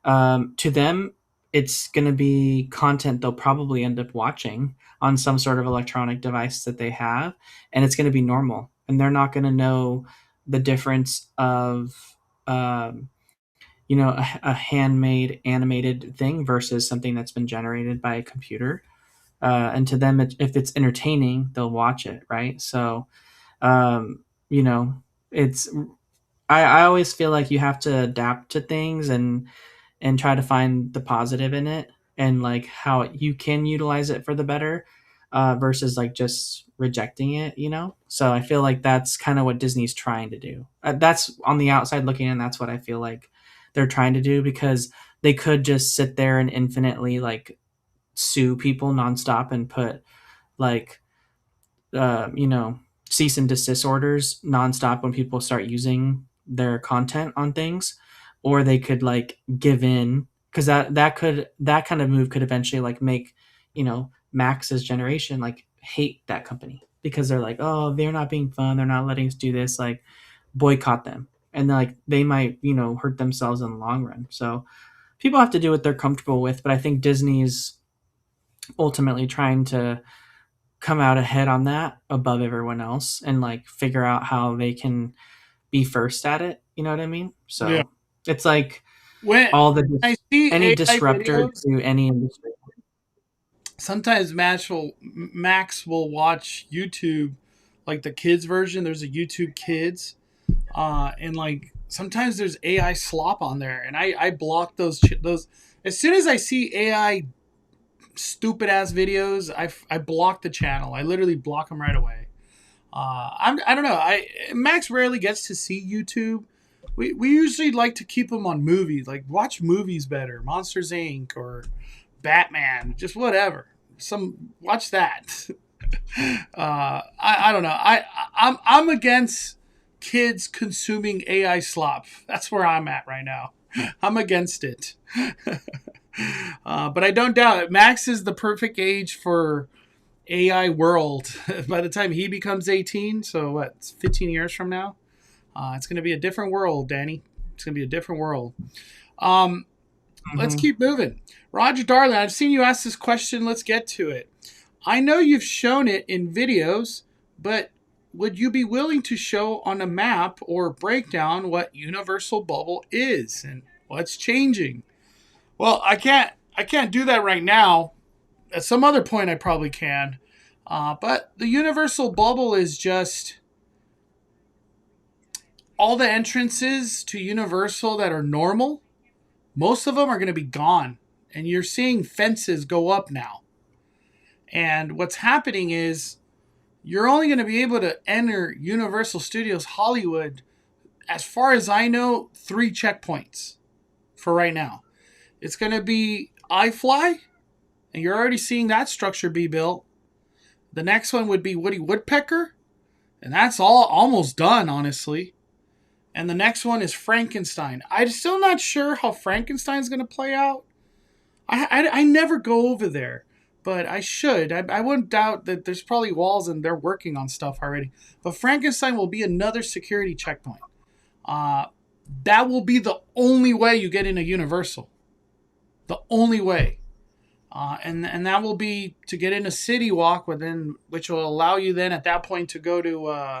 to them, it's going to be content they'll probably end up watching on some sort of electronic device that they have, and it's going to be normal, and they're not going to know the difference of um, a handmade animated thing versus something that's been generated by a computer. And to them, if it's entertaining, they'll watch it, right? So um, you know, it's I always feel like you have to adapt to things, and try to find the positive in it, and like how you can utilize it for the better, versus like just rejecting it. So I feel like that's kind of what Disney's trying to do. That's on the outside looking in, that's what I feel like they're trying to do, because they could just sit there and infinitely like sue people nonstop and put like uh, you know, cease and desist orders nonstop when people start using their content on things, or they could like give in, because that kind of move could eventually like make Max's generation like hate that company, because they're like, oh, they're not being fun, they're not letting us do this, like boycott them, and like they might hurt themselves in the long run. So people have to do what they're comfortable with, but I think Disney's ultimately trying to come out ahead on that above everyone else, and like figure out how they can be first at it. You know what I mean? Yeah. So it's like When all the I see any AI disruptor videos, to any industry. sometimes Max will watch YouTube, like the kids version. There's a YouTube Kids, and like sometimes there's AI slop on there, and I block those. As soon as I see AI stupid ass videos, I block the channel. I literally block them right away. I don't know. Max rarely gets to see YouTube. We usually like to keep him on movies, like watch movies better, Monsters Inc. or Batman, just whatever. Watch that. I don't know. I'm against kids consuming AI slop. That's where I'm at right now. I'm against it. But I don't doubt it. Max is the perfect age for AI world. By the time he becomes 18, so what? It's 15 years from now. It's going to be a different world, Danny. It's going to be a different world. Um, let's Mm-hmm. keep moving. Roger Darling, I've seen you ask this question. Let's get to it. I know you've shown it in videos, but would you be willing to show on a map or break down what universal bubble is and what's changing? Well, I can't do that right now. At some other point, I probably can. But the universal bubble is just all the entrances to Universal that are normal. Most of them are going to be gone, and you're seeing fences go up now. And what's happening is you're only going to be able to enter Universal Studios Hollywood, as far as I know, 3 checkpoints for right now. It's going to be iFly, and you're already seeing that structure be built. The next one would be Woody Woodpecker, and that's all almost done, honestly. And the next one is Frankenstein. I'm still not sure how Frankenstein's going to play out. I never go over there, but I should. I wouldn't doubt that there's probably walls and they're working on stuff already. But Frankenstein will be another security checkpoint. Uh, that will be the only way you get into Universal. The only way. And that will be to get into City Walk, which will allow you then at that point to go to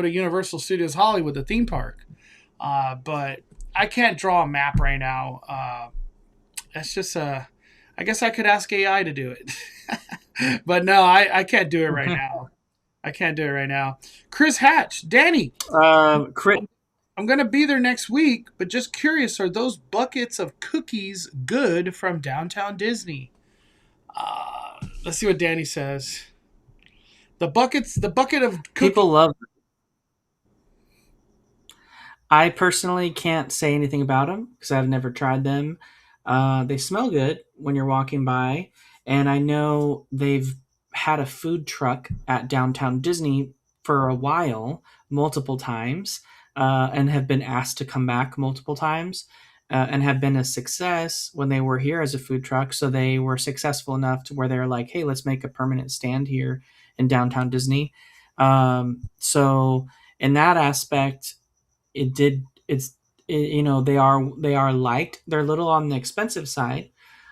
Universal Studios Hollywood, the theme park. But I can't draw a map right now. That's just I guess I could ask AI to do it, but no, I can't do it right now. I can't do it right now. Chris Hatch, Danny, Crit. I'm gonna be there next week, but just curious, are those buckets of cookies good from Downtown Disney? Let's see what Danny says. The bucket of cookies. People love them. I personally can't say anything about them because I've never tried them. They smell good when you're walking by, and I know they've had a food truck at downtown Disney for a while, multiple times, and have been asked to come back multiple times, and have been a success when they were here as a food truck. So they were successful enough to where they're like, hey, let's make a permanent stand here in downtown Disney. So in that aspect, it did. They are liked. They're a little on the expensive side,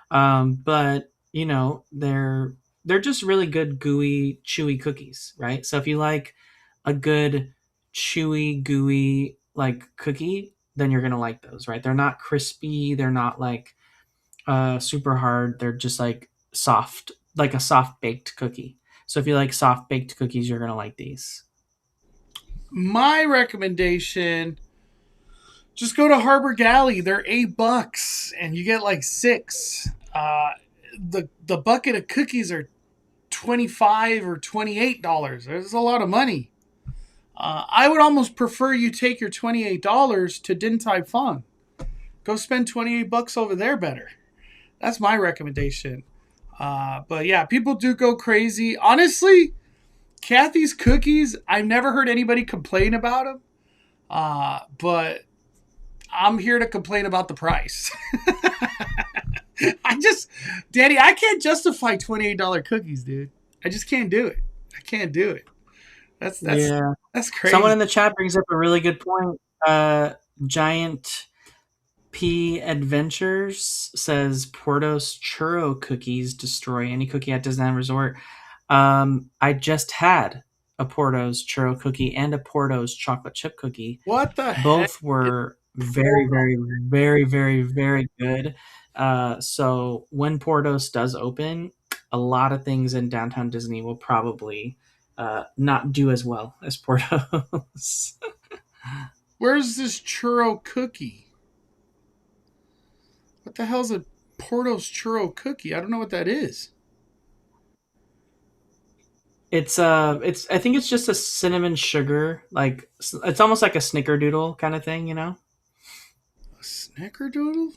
but they're just really good gooey chewy cookies, right? So if you like a good chewy gooey like cookie, then you're gonna like those, right? They're not crispy, they're not like super hard, they're just like soft, like a soft baked cookie. So if you like soft baked cookies, you're gonna like these. My recommendation: just go to Harbor Galley. They're $8, and you get like 6. The bucket of cookies are $25 or $28. There's a lot of money. I would almost prefer you take your $28 to Din Tai Fung. Go spend $28 over there better. That's my recommendation. But yeah, people do go crazy. Honestly, Kathy's cookies, I've never heard anybody complain about them. But I'm here to complain about the price. Daddy, I can't justify $28 cookies, dude. I just can't do it. I can't do it. That's crazy. Someone in the chat brings up a really good point. Giant P Adventures says Portos churro cookies destroy any cookie at Disneyland Resort. I just had a Portos churro cookie and a Portos chocolate chip cookie. What the Both heck? were very, very, very, very, very good. So when Portos does open, a lot of things in downtown Disney will probably not do as well as Portos. Where's this churro cookie? What the hell's a Portos churro cookie? I don't know what that is. It's I think it's just a cinnamon sugar, like it's almost like a snickerdoodle kind of thing, A snickerdoodle?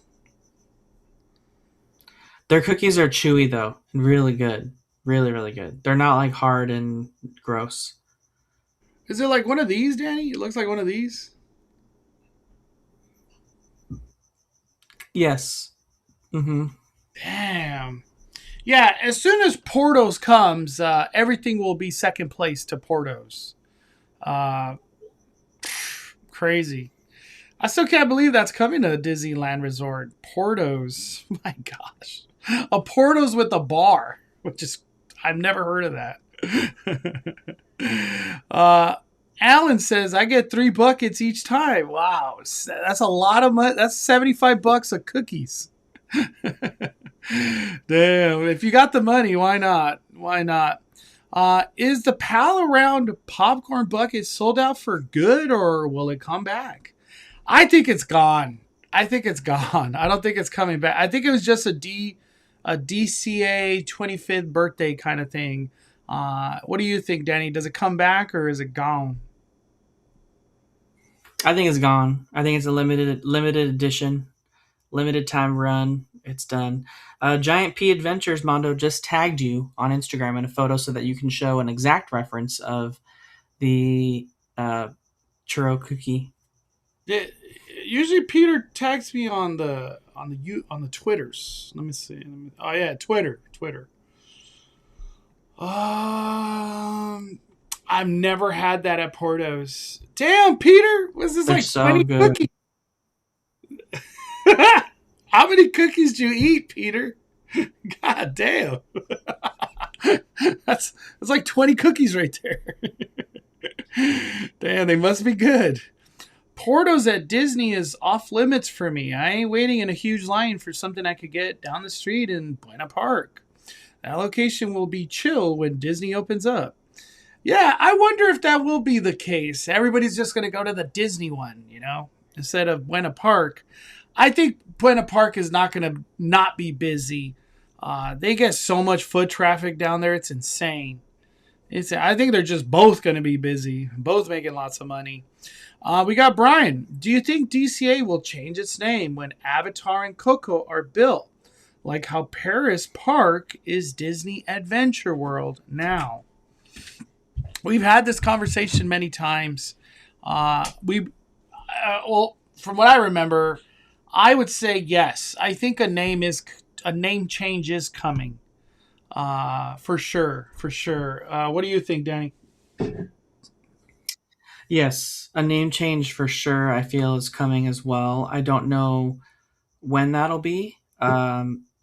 Their cookies are chewy though, and really good. Really, really good. They're not like hard and gross. Is it like one of these, Danny? It looks like one of these. Yes. Mm-hmm. Damn. Yeah, as soon as Portos comes, everything will be second place to Portos. Crazy. I still can't believe that's coming to Disneyland Resort. Portos. My gosh. A Portos with a bar, which is, I've never heard of that. Alan says, I get 3 buckets each time. Wow. That's a lot of money. That's $75 of cookies. Damn. If you got the money, why not? Why not? Is the Pal Around popcorn bucket sold out for good, or will it come back? I think it's gone. I don't think it's coming back. I think it was just a DCA 25th birthday kind of thing. What do you think, Danny? Does it come back or is it gone? I think it's gone. I think it's a limited edition, limited time run. It's done. Giant P Adventures, Mondo, just tagged you on Instagram in a photo so that you can show an exact reference of the churro cookie. Usually Peter tags me on the Twitters. Let me see. Oh yeah, Twitter. I've never had that at Portos. Damn, Peter, was this They're like so 20 good. cookies? How many cookies do you eat, Peter? God damn. That's like 20 cookies right there. Damn, they must be good. Portos at Disney is off limits for me. I ain't waiting in a huge line for something I could get down the street in Buena Park. That location will be chill when Disney opens up. Yeah, I wonder if that will be the case. Everybody's just going to go to the Disney one, instead of Buena Park. I think Buena Park is not going to not be busy. They get so much foot traffic down there. It's insane. I think they're just both going to be busy, both making lots of money. We got Brian. Do you think DCA will change its name when Avatar and Coco are built? like how Paris Park is Disney Adventure World now. We've had this conversation many times. Well, from what I remember, I would say yes. I think a name change is coming. For sure, for sure. What do you think, Danny? Yes, a name change for sure. I feel is coming as well. I don't know when that'll be.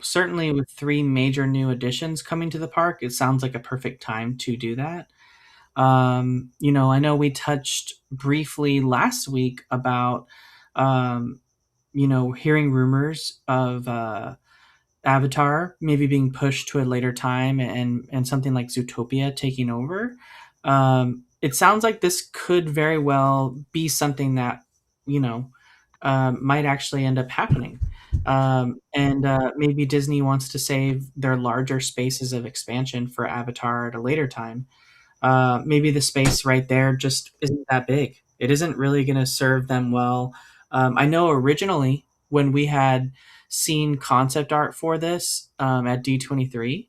Certainly, with three major new additions coming to the park, it sounds like a perfect time to do that. I know we touched briefly last week about, um, hearing rumors of Avatar maybe being pushed to a later time and something like Zootopia taking over. It sounds like this could very well be something that you know might actually end up happening. And maybe Disney wants to save their larger spaces of expansion for Avatar at a later time. Maybe the space right there just isn't that big. It isn't really going to serve them well. I know originally when we had seen concept art for this at D23,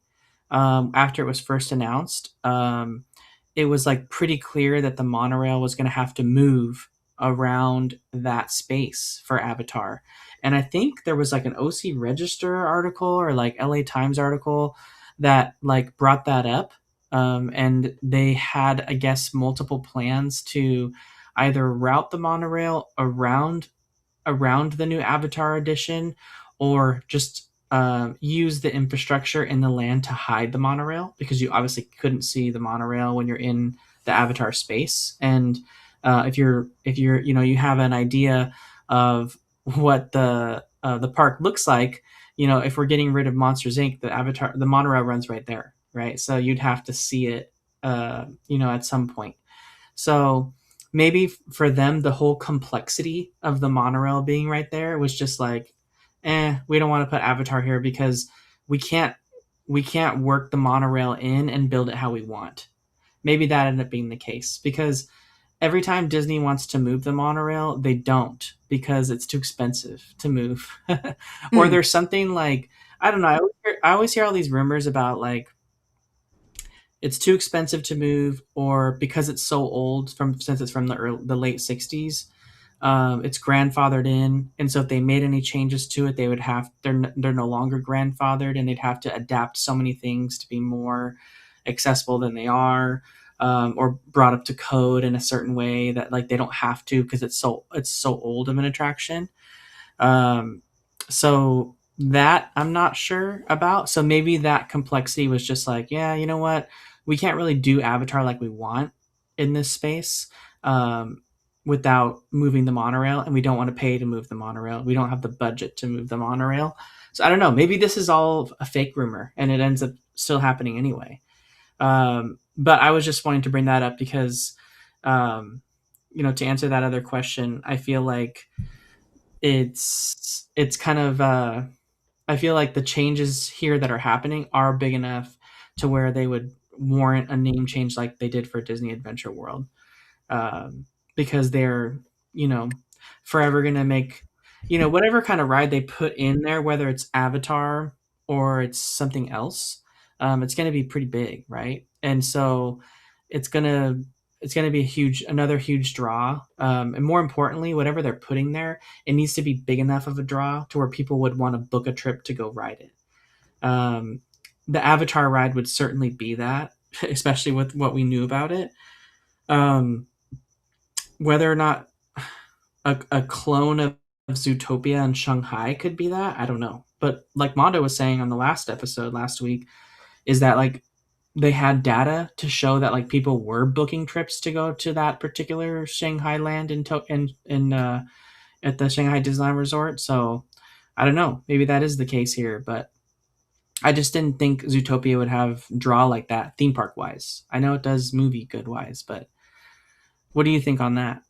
after it was first announced, it was like pretty clear that the monorail was going to have to move around that space for Avatar. And I think there was like an OC Register article or like LA Times article that like brought that up, and they had, I guess, multiple plans to either route the monorail around the new Avatar edition, or just use the infrastructure in the land to hide the monorail because you obviously couldn't see the monorail when you're in the Avatar space. And if you're you have an idea of what the park looks like. If we're getting rid of Monsters Inc., the monorail runs right there, right? So you'd have to see it, at some point. So maybe for them, the whole complexity of the monorail being right there was just like, we don't want to put Avatar here because we can't we can't work the monorail in and build it how we want. Maybe that ended up being the case because every time Disney wants to move the monorail, they don't because it's too expensive to move. Or Hmm. there's something like, I don't know. I always hear all these rumors about like it's too expensive to move, or because it's so old since it's from the late '60s, it's grandfathered in, and so if they made any changes to it, they're no longer grandfathered, and they'd have to adapt so many things to be more accessible than they are, or brought up to code in a certain way that like they don't have to because it's so old of an attraction. Um, so that I'm not sure about. So maybe that complexity was just like, yeah, you know what? We can't really do Avatar like we want in this space, um, without moving the monorail, and we don't want to pay to move the monorail. We don't have the budget to move the monorail. So I don't know. Maybe this is all a fake rumor, and it ends up still happening anyway. But I was just wanting to bring that up because, um, to answer that other question, I feel like it's kind of I feel like the changes here that are happening are big enough to where they would warrant a name change like they did for Disney Adventure World, because they're you know forever gonna make whatever kind of ride they put in there, whether it's Avatar or it's something else. It's gonna be pretty big, right? And so it's gonna it's gonna be another huge draw. And more importantly, whatever they're putting there, it needs to be big enough of a draw to where people would want to book a trip to go ride it. Um, the Avatar ride would certainly be that, especially with what we knew about it. Um, whether or not a clone of Zootopia in Shanghai could be that, I don't know. But like Mondo was saying on the last episode last week, is that like they had data to show that like people were booking trips to go to that particular Shanghai land at the Shanghai Disneyland Resort. So I don't know. Maybe that is the case here, but I just didn't think Zootopia would have draw like that theme park wise. I know it does movie good wise, but what do you think on that?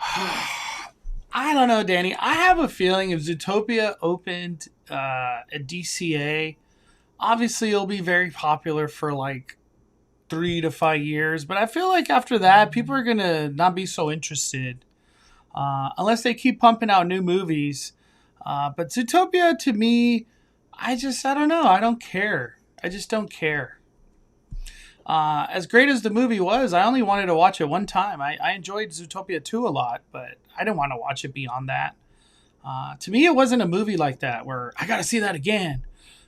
I don't know, Danny. I have a feeling if Zootopia opened at DCA, obviously it'll be very popular for like 3 to 5 years. But I feel like after that, people are gonna not be so interested unless they keep pumping out new movies. But Zootopia, to me, I don't know. I don't care. I just don't care. As great as the movie was, I only wanted to watch it one time. I enjoyed Zootopia 2 a lot, but I didn't want to watch it beyond that. To me, it wasn't a movie like that where I got to see that again.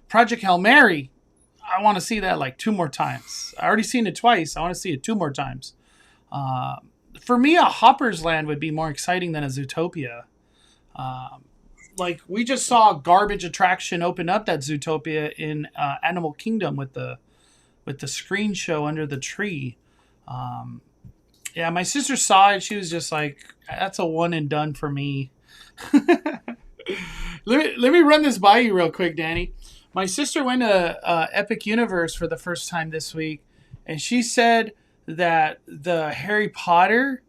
Project Hail Mary, I want to see that like 2 more times. I already seen it twice. I want to see it 2 more times. For me, a Hopper's Land would be more exciting than a Zootopia. Like we just saw a garbage attraction open up that Zootopia in Animal Kingdom with the screen show under the tree. Yeah, my sister saw it. She was just like, "That's a one and done for me." let me run this by you real quick, Danny. My sister went to Epic Universe for the first time this week, and she said that the Harry Potter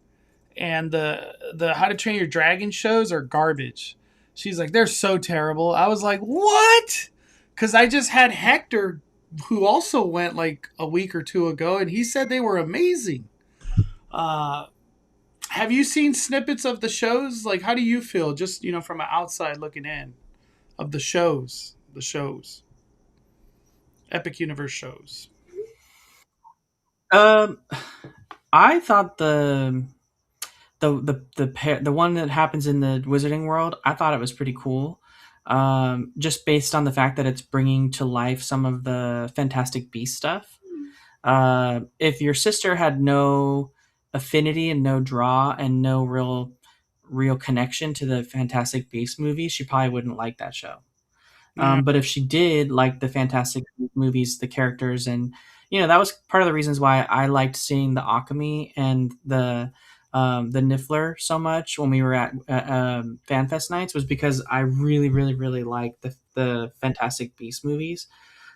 and the How to Train Your Dragon shows are garbage. She's like, they're so terrible. I was like, what? Because I just had Hector, who also went like a week or 2 ago, and he said they were amazing. Have you seen snippets of the shows? Like, how do you feel, just, from an outside looking in, of the shows? Epic Universe shows. I thought the one that happens in the Wizarding World, I thought it was pretty cool. Just based on the fact that it's bringing to life some of the Fantastic Beast stuff. If your sister had no affinity and no draw and no real connection to the Fantastic Beast movies, she probably wouldn't like that show. But if she did like the Fantastic movies, the characters, and that was part of the reasons why I liked seeing the Akami and the Niffler so much when we were at FanFest nights, was because I really, really, really liked the Fantastic Beast movies.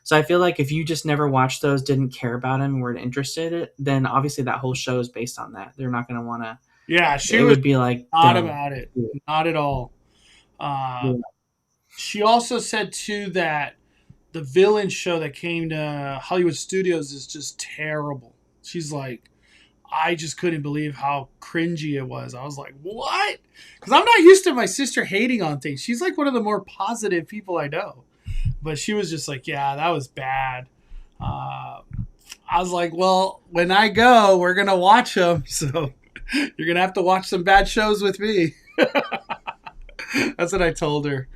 So I feel like if you just never watched those, didn't care about them, weren't interested, then obviously that whole show is based on that. They're not going to want to. Yeah, she would be like not about it, not at all. She also said too that the villain show that came to Hollywood Studios is just terrible. She's like, I just couldn't believe how cringy it was. I was like, what? Because I'm not used to my sister hating on things. She's like one of the more positive people I know. But she was just like, yeah, that was bad. I was like, well, when I go, we're going to watch them. So you're going to have to watch some bad shows with me. That's what I told her.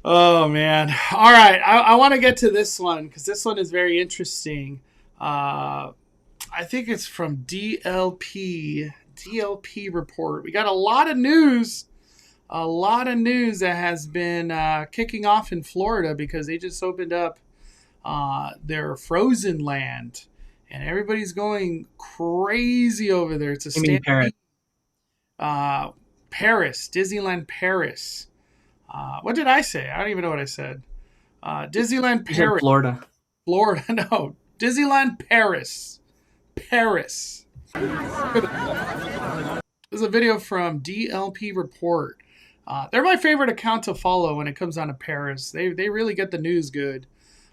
Oh, man. All right. I want to get to this one because this one is very interesting. I think it's from DLP report. We got a lot of news that has been kicking off in Florida because they just opened up their Frozen Land, and everybody's going crazy over there. It's a Ste D. Paris, Disneyland Paris. What did I say? I don't even know what I said. Disneyland Paris. Florida, no. Disneyland Paris. There's a video from DLP Report. They're my favorite account to follow when it comes down to Paris. They really get the news good.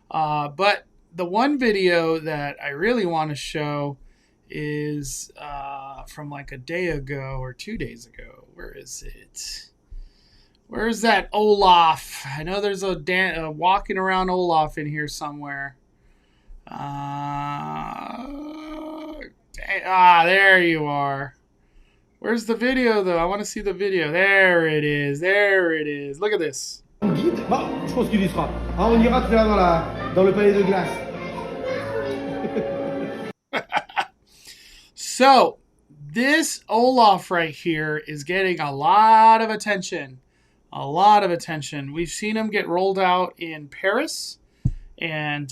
But the one video that I really want to show is from like a day ago or 2 days ago. Where is it? Where's that Olaf? I know there's a walking around Olaf in here somewhere. There you are. Where's the video, though? I want to see the video. There it is. Look at this. Je pense qu'il y sera. On ira tout à l'heure dans le palais de glace. So, this Olaf right here is getting a lot of attention. We've seen him get rolled out in Paris. And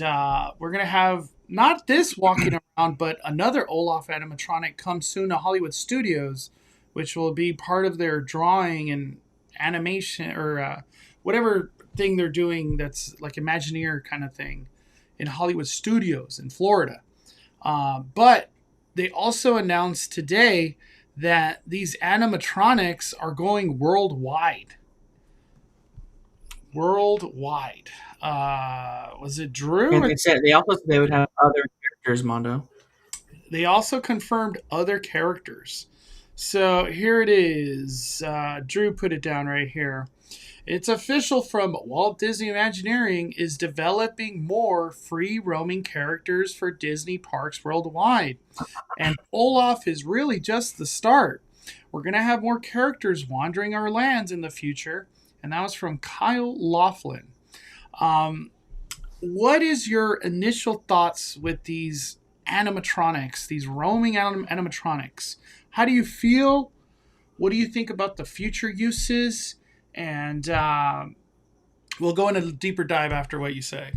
we're going to have not this walking around, but another Olaf animatronic come soon to Hollywood Studios, which will be part of their drawing and animation or whatever thing they're doing that's like Imagineer kind of thing in Hollywood Studios in Florida. But they also announced today that these animatronics are going worldwide. Was it Drew? And they also said they would have other characters, Mondo. They also confirmed other characters. So here it is. Drew put it down right here. It's official from Walt Disney Imagineering is developing more free roaming characters for Disney parks worldwide. And Olaf is really just the start. We're going to have more characters wandering our lands in the future. And that was from Kyle Laughlin. Um, what is your initial thoughts with these animatronics, these roaming animatronics? How do you feel? What do you think about the future uses? And we'll go into a deeper dive after what you say.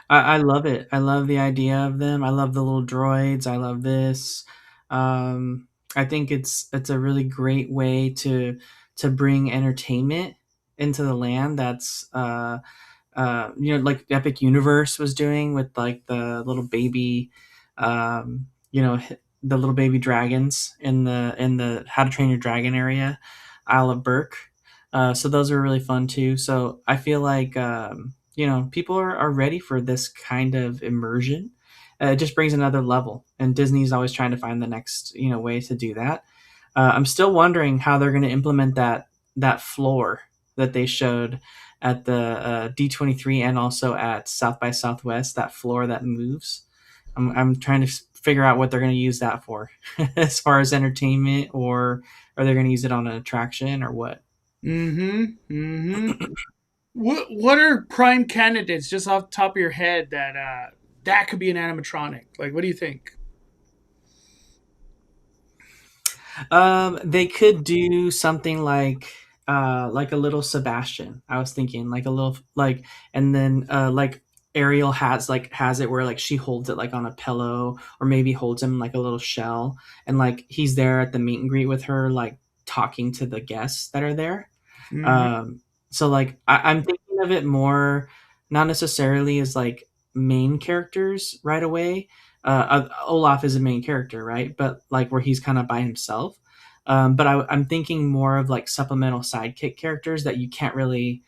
I love it. I love the idea of them. I love the little droids. I love this. I think it's a really great way to bring entertainment into the land. That's like Epic Universe was doing with like the little baby, the little baby dragons in the How to Train Your Dragon area, Isle of Burke. So those are really fun too. So I feel like people are ready for this kind of immersion. It just brings another level, and Disney's always trying to find the next way to do that. I'm still wondering how they're going to implement that floor that they showed at the D23 and also at South by Southwest. That floor that moves. I'm trying to figure out what they're going to use that for, as far as entertainment, or are they going to use it on an attraction or what? Mm-hmm. Mm-hmm. What are prime candidates just off the top of your head that could be an animatronic? Like, what do you think? They could do something like a little Sebastian. I was thinking like a little and then like Ariel has it where like she holds it like on a pillow, or maybe holds him like a little shell, and like he's there at the meet and greet with her, like talking to the guests that are there. Mm-hmm. So like I'm thinking of it more, not necessarily as like main characters right away. Olaf is a main character, right? But like where he's kind of by himself. But I'm thinking more of like supplemental sidekick characters that you can't really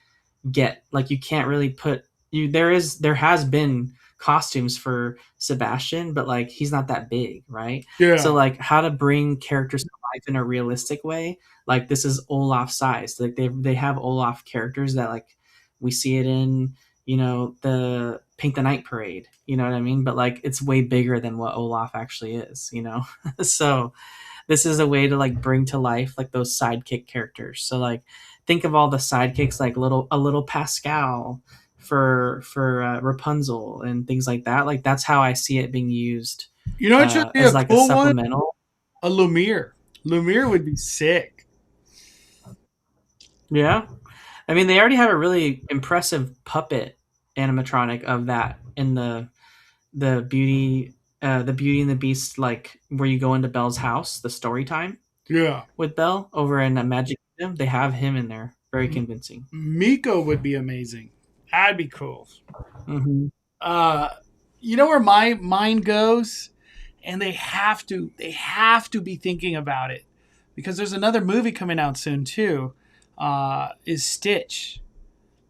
get. Like you can't really put you. There has been costumes for Sebastian, but like he's not that big, right? So Yeah. like how to bring characters to life in a realistic way. Like this is Olaf size. Like they have Olaf characters that like we see it in the Paint the Night parade. You know what I mean? But like it's way bigger than what Olaf actually is. So this is a way to like bring to life like those sidekick characters. So like think of all the sidekicks, like a little Pascal for Rapunzel and things like that. Like that's how I see it being used You know what should be as a like a cool one? supplemental. A Lumiere. Lumiere would be sick. Yeah, I mean they already have a really impressive puppet animatronic of that in the Beauty and the Beast, like where you go into Belle's house, the story time Yeah. with Belle over in Magic Kingdom. They have him in there, very convincing. Miko would be amazing. That'd be cool. Mm-hmm. Uh, you know where my mind goes, and they have to be thinking about it because there's another movie coming out soon too. Is Stitch?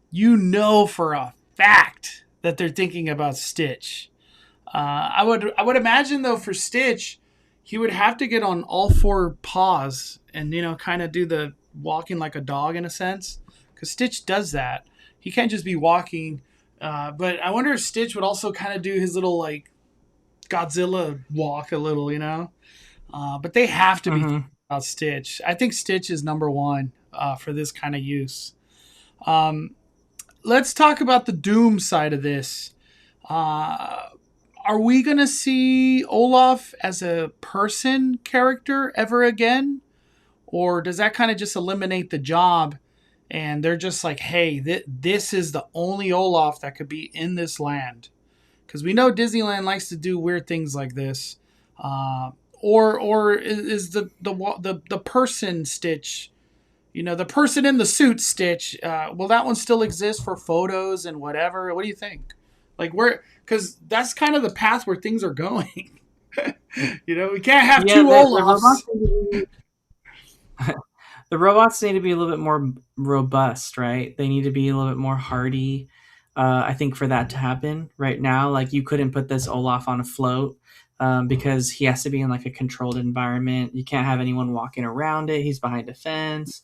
You know for a fact that they're thinking about Stitch. I would imagine though for Stitch, he would have to get on all four paws and kind of do the walking like a dog in a sense, because Stitch does that. He can't just be walking. But I wonder if Stitch would also kind of do his little like Godzilla walk a little. But they have to be Mm-hmm. thinking about Stitch. I think Stitch is number one for this kind of use. Um, let's talk about the Doom side of this. Uh, are we going to see Olaf as a person character ever again? Or does that kind of just eliminate the job and they're just like, hey, this is the only Olaf that could be in this land? Because we know Disneyland likes to do weird things like this. Or is the person Stitch, the person in the suit Stitch, will that one still exist for photos and whatever? What do you think? Like where, because that's kind of the path where things are going. We can't have Yeah, two the robots Olafs. the robots need to be a little bit more robust, right? They need to be a little bit more hardy. I think for that to happen right now, like you couldn't put this Olaf on a float. because he has to be in like a controlled environment. You can't have anyone walking around it. He's behind a fence.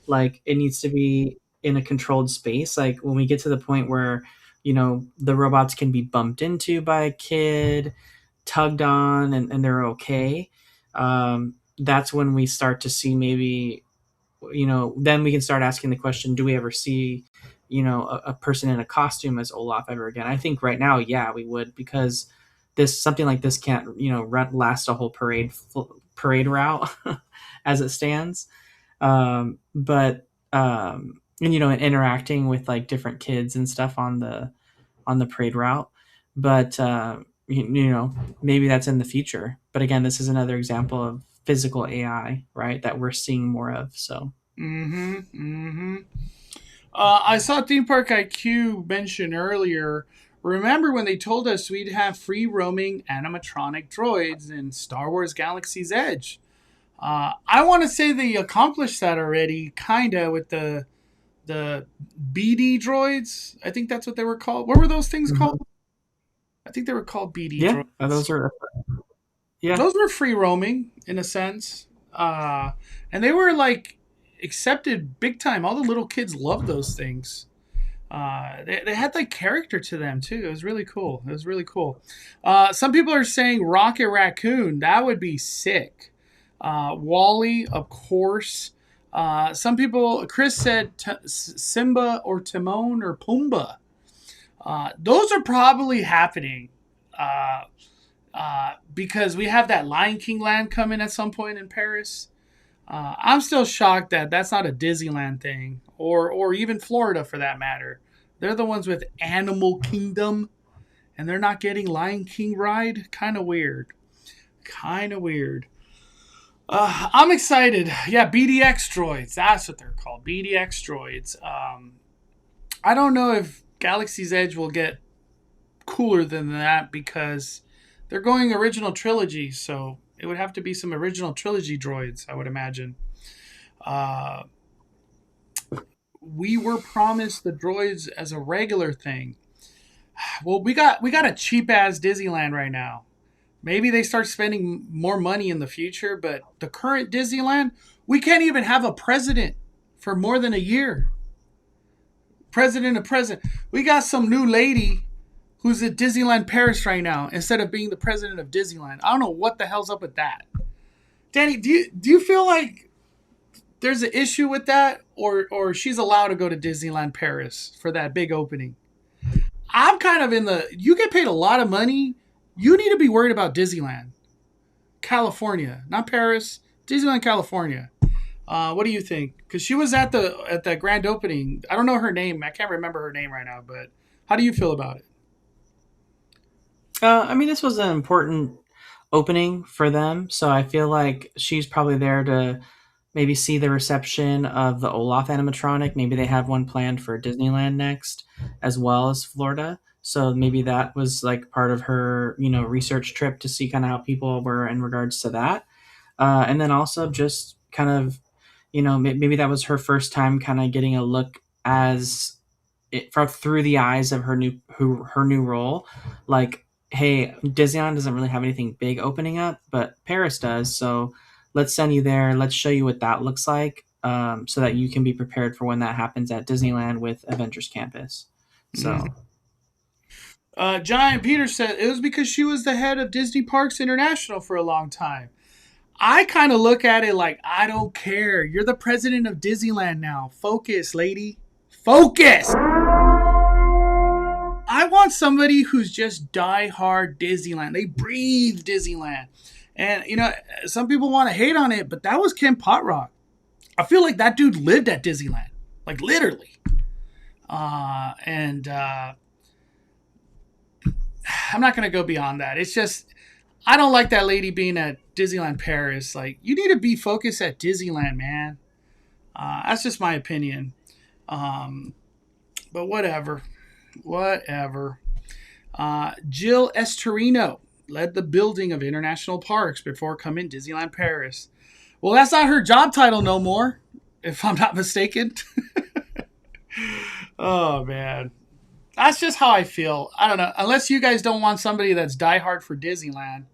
Like it needs to be in a controlled space. Like when we get to the point where, the robots can be bumped into by a kid, tugged on, and they're okay. That's when we start to see maybe, then we can start asking the question, do we ever see, a person in a costume as Olaf ever again? I think right now, yeah, we would, because something like this can't, last a whole parade route as it stands. But and interacting with like different kids and stuff on the parade route. But maybe that's in the future. But again, this is another example of physical AI, right, that we're seeing more of. So I saw Theme Park IQ mention earlier. Remember when they told us we'd have free roaming animatronic droids in Star Wars Galaxy's Edge? I want to say they accomplished that already, kinda, with the BD droids. I think that's what they were called. What were those things called? I think they were called BD droids. Those are. Yeah, those were free roaming in a sense, and they were like accepted big time. All the little kids loved those things. They had like character to them too. It was really cool. Some people are saying Rocket Raccoon. That would be sick. Wally, of course. Some people, Chris said Simba or Timon or Pumbaa. Those are probably happening because we have that Lion King land coming at some point in Paris. I'm still shocked that that's not a Disneyland thing, or even Florida for that matter. They're the ones with Animal Kingdom, and they're not getting Lion King ride. Kind of weird. I'm excited. Yeah, BDX droids. That's what they're called. BDX droids. I don't know if Galaxy's Edge will get cooler than that because they're going original trilogy, so it would have to be some original trilogy droids, I would imagine. We were promised the droids as a regular thing. Well, we got a cheap-ass Disneyland right now. Maybe they start spending more money in the future, but the current Disneyland, we can't even have a president for more than a year. President. We got some new lady who's at Disneyland Paris right now instead of being the president of Disneyland. I don't know what the hell's up with that. Danny, do you feel like there's an issue with that, or she's allowed to go to Disneyland Paris for that big opening? I'm kind of you get paid a lot of money. You need to be worried about Disneyland, California, not Paris. Disneyland, California. What do you think? Because she was at the grand opening. I don't know her name. I can't remember her name right now. But how do you feel about it? I mean, this was an important opening for them, so I feel like she's probably there to maybe see the reception of the Olaf animatronic. Maybe they have one planned for Disneyland next, as well as Florida. So maybe that was like part of her, research trip to see kind of how people were in regards to that. And then also just kind of, maybe that was her first time kind of getting a look through the eyes of her new role. Like, hey, Disneyland doesn't really have anything big opening up, but Paris does. So let's send you there. Let's show you what that looks like, so that you can be prepared for when that happens at Disneyland with Avengers Campus. So. Giant Peter said it was because she was the head of Disney Parks International for a long time. I kind of look at it like, I don't care. You're the president of Disneyland now. Focus, lady. Focus! I want somebody who's just die-hard Disneyland. They breathe Disneyland. And, some people want to hate on it, but that was Ken Potrock. I feel like that dude lived at Disneyland. Like, literally. I'm not going to go beyond that. It's just, I don't like that lady being at Disneyland Paris. Like, you need to be focused at Disneyland, man. That's just my opinion. But whatever. Jill Estorino led the building of international parks before coming Disneyland Paris. Well, that's not her job title no more, if I'm not mistaken. Oh, man. That's just how I feel. I don't know. Unless you guys don't want somebody that's diehard for Disneyland.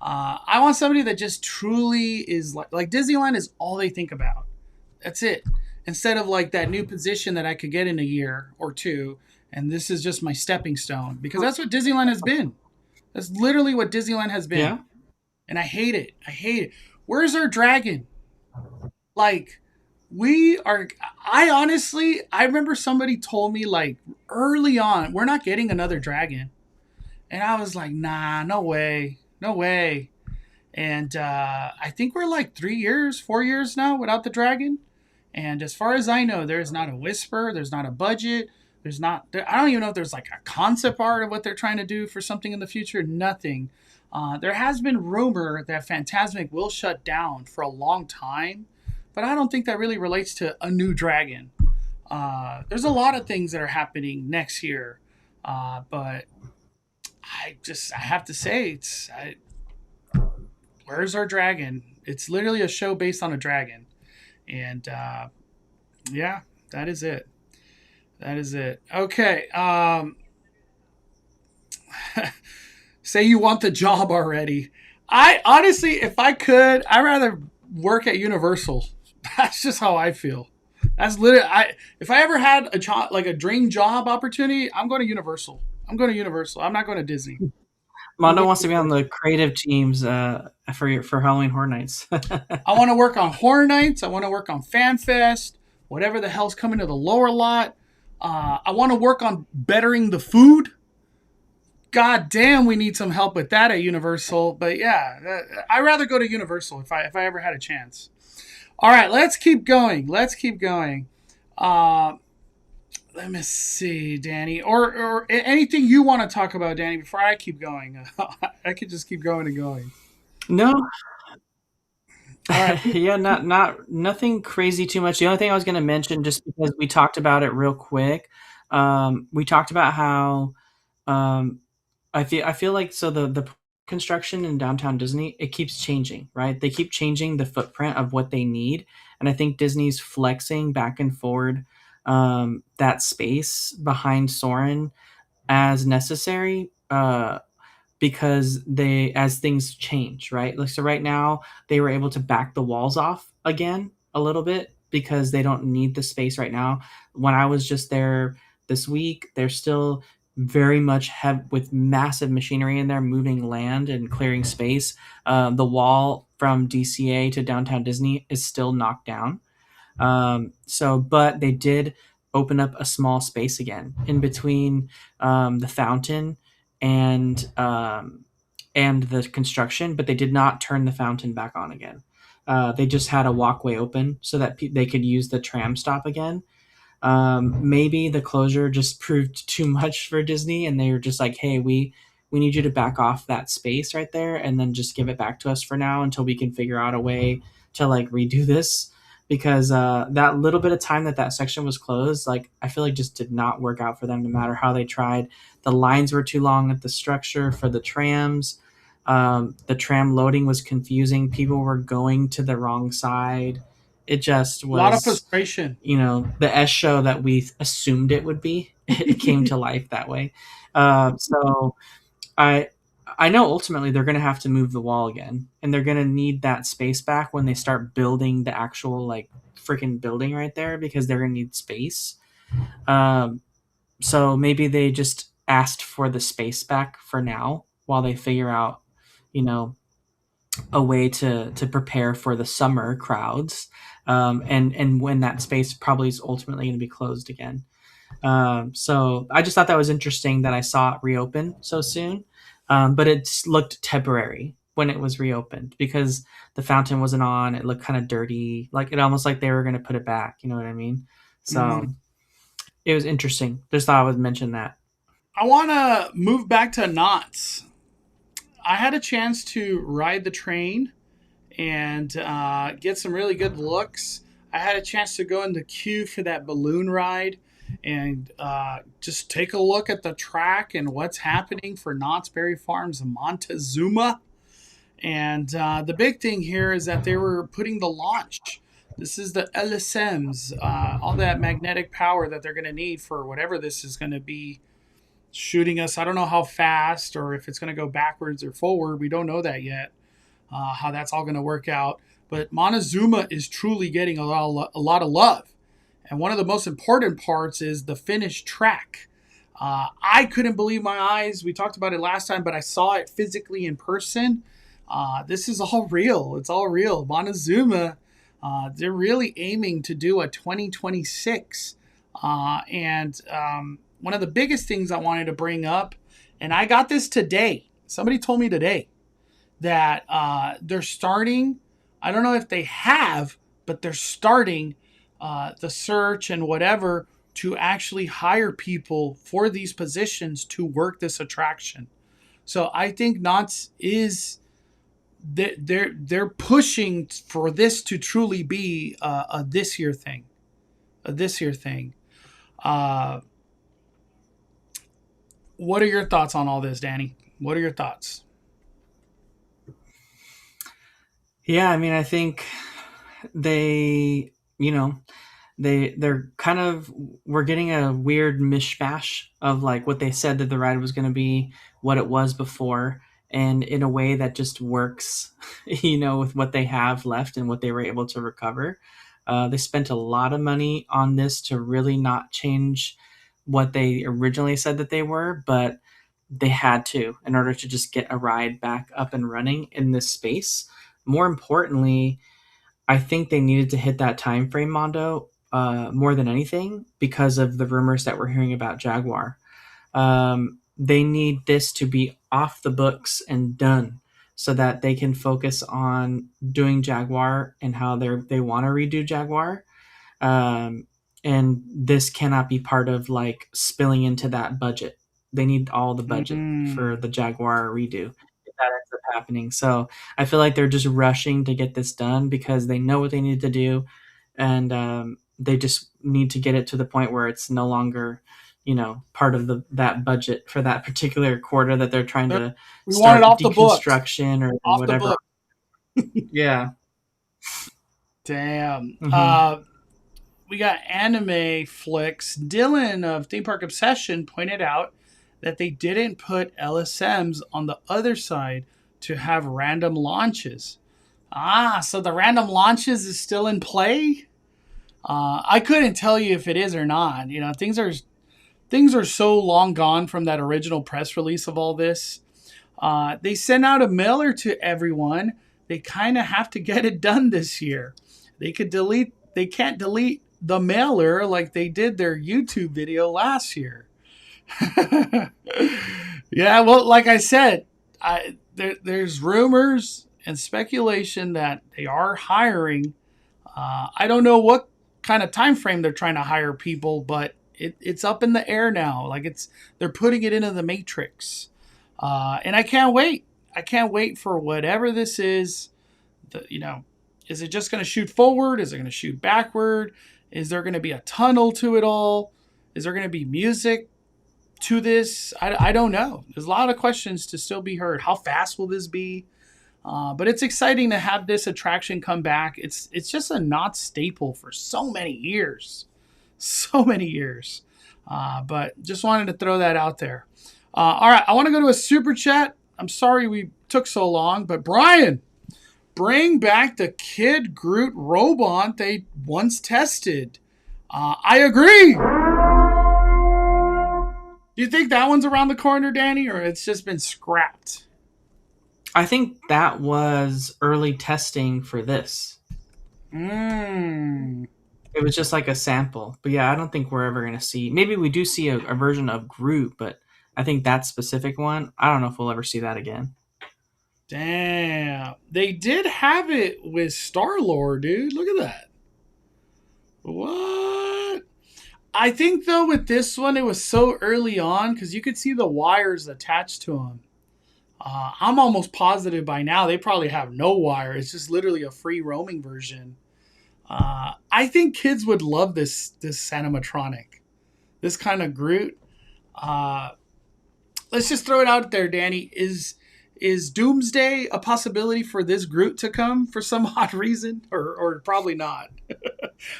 I want somebody that just truly is like Disneyland is all they think about. That's it. Instead of like that new position that I could get in a year or two, and this is just my stepping stone because that's what Disneyland has been. That's literally what Disneyland has Yeah. been, and I hate it. I hate it. Where's our dragon? Like, we are. I honestly, I remember somebody told me like early on, we're not getting another dragon, and I was like, nah, no way, no way. And I think we're like 3 years, 4 years now without the dragon. And as far as I know, there's not a whisper, there's not a budget, there's not. I don't even know if there's like a concept art of what they're trying to do for something in the future. Nothing. There has been rumor that Phantasmic will shut down for a long time, but I don't think that really relates to a new dragon. There's a lot of things that are happening next year, but I have to say where's our dragon? It's literally a show based on a dragon, and yeah, that is it. That is it. Okay. Say you want the job already. I honestly, if I could, I'd rather work at Universal. That's just how I feel. That's literally. If I ever had a job, like a dream job opportunity, I'm going to Universal. I'm going to Universal. I'm not going to Disney. I'm Mondo going wants to to be on Universal. the creative teams for Halloween Horror Nights. I want to work on Horror Nights. I want to work on Fan Fest. Whatever the hell's coming to the lower lot. I want to work on bettering the food. God damn, we need some help with that at Universal. But yeah, I'd rather go to Universal if I ever had a chance. All right, let's keep going. Let's keep going. Uh, Let me see, Danny, or anything you want to talk about, Danny, before I keep going. I could just keep going and going. No, All right. yeah, not nothing crazy too much. The only thing I was going to mention, just because we talked about it real quick, we talked about how um, I feel like so the construction in downtown Disney, it keeps changing, right? They keep changing the footprint of what they need, and I think Disney's flexing back and forward that space behind Soarin' as necessary. Because they as things change, right? Like so right now they were able to back the walls off again a little bit because they don't need the space right now. When I was just there this week, they're still very much have with massive machinery in there moving land and clearing space. The wall from DCA to downtown Disney is still knocked down. But they did open up a small space again in between the fountain and um, and the construction, but they did not turn the fountain back on again. They just had a walkway open so that they could use the tram stop again. Maybe the closure just proved too much for Disney, and they were just like, "Hey, we need you to back off that space right there, and then just give it back to us for now until we can figure out a way to like redo this." Because that little bit of time that section was closed, like I feel like just did not work out for them, no matter how they tried. The lines were too long at the structure for the trams. The tram loading was confusing. People were going to the wrong side. It just A lot of was, frustration. the S show that we assumed it would be. It came to life that way. So I I know ultimately they're going to have to move the wall again, and they're going to need that space back when they start building the actual like freaking building right there because they're going to need space. Um, so maybe they just asked for the space back for now while they figure out, you know, a way to prepare for the summer crowds, and when that space probably is ultimately going to be closed again. So I just thought that was interesting that I saw it reopen so soon, but it looked temporary when it was reopened because the fountain wasn't on. It looked kind of dirty, like it almost like they were going to put it back. You know what I mean? So Mhm. it was interesting. Just thought I would mention that. I want to move back to Knott's. I had a chance to ride the train and get some really good looks. I had a chance to go in the queue for that balloon ride and just take a look at the track and what's happening for Knott's Berry Farms and Montazuma. And the big thing here is that they were putting the launch. This is the LSMs, all that magnetic power that they're going to need for whatever this is going to be. shooting us. I don't know how fast or if it's going to go backwards or forward. We don't know that yet, how that's all going to work out. But Montazuma is truly getting a lot of love. And one of the most important parts is the finished track. I couldn't believe my eyes. We talked about it last time, but I saw it physically in person. This is all real. It's all real. Montazuma, they're really aiming to do a 2026. And one of the biggest things I wanted to bring up, and I got this today. Somebody told me today that they're starting, I don't know if they have, but they're starting the search and whatever to actually hire people for these positions to work this attraction. So I think Knott's is they're pushing for this to truly be a this year thing, What are your thoughts on all this, Danny? What are your thoughts? Yeah, I mean, I think they, they're kind of, we're getting a weird mishmash of like what they said that the ride was going to be, what it was before, and in a way that just works, with what they have left and what they were able to recover. They spent a lot of money on this to really not change what they originally said that they were, but they had to in order to just get a ride back up and running in this space. More importantly, I think they needed to hit that time frame, Mondo, more than anything because of the rumors that we're hearing about Jaguar. They need this to be off the books and done so that they can focus on doing Jaguar and how they want to redo Jaguar. And this cannot be part of like spilling into that budget. They need all the budget for the Jaguar redo if that ends up happening. So I feel like they're just rushing to get this done because they know what they need to do, and they just need to get it to the point where it's no longer, part of that budget for that particular quarter that they're trying to start deconstruction or off whatever. Yeah. Damn. Mm-hmm. We got Anime Flicks. Dylan of Theme Park Obsession pointed out that they didn't put LSMs on the other side to have random launches. So the random launches is still in play? I couldn't tell you if it is or not. Things are so long gone from that original press release of all this. They sent out a mailer to everyone. They kind of have to get it done this year. They can't delete the mailer like they did their YouTube video last year. Yeah, well, like I said, there's rumors and speculation that they are hiring. I don't know what kind of time frame they're trying to hire people, but it's up in the air now. Like they're putting it into the matrix. And I can't wait. I can't wait for whatever this is. Is it just going to shoot forward? Is it going to shoot backward? Is there going to be a tunnel to it all? Is there going to be music to this? I don't know. There's a lot of questions to still be heard. How fast will this be? But it's exciting to have this attraction come back. It's just a Knott staple for so many years. But just wanted to throw that out there. All right, I want to go to a super chat. I'm sorry we took so long, but Brian, bring back the Kid Groot robot they once tested. I agree. Do you think that one's around the corner, Danny, or it's just been scrapped? I think that was early testing for this. It was just like a sample. But yeah, I don't think we're ever going to see... Maybe we do see a version of Groot, but I think that specific one, I don't know if we'll ever see that again. Damn. They did have it with Star-Lord, dude. Look at that. What? I think, though, with this one, it was so early on because you could see the wires attached to them. I'm almost positive by now they probably have no wire. It's just literally a free roaming version. I think kids would love this animatronic. This kind of Groot. Let's just throw it out there, Danny. Is Doomsday a possibility for this Groot to come for some odd reason? Or probably not?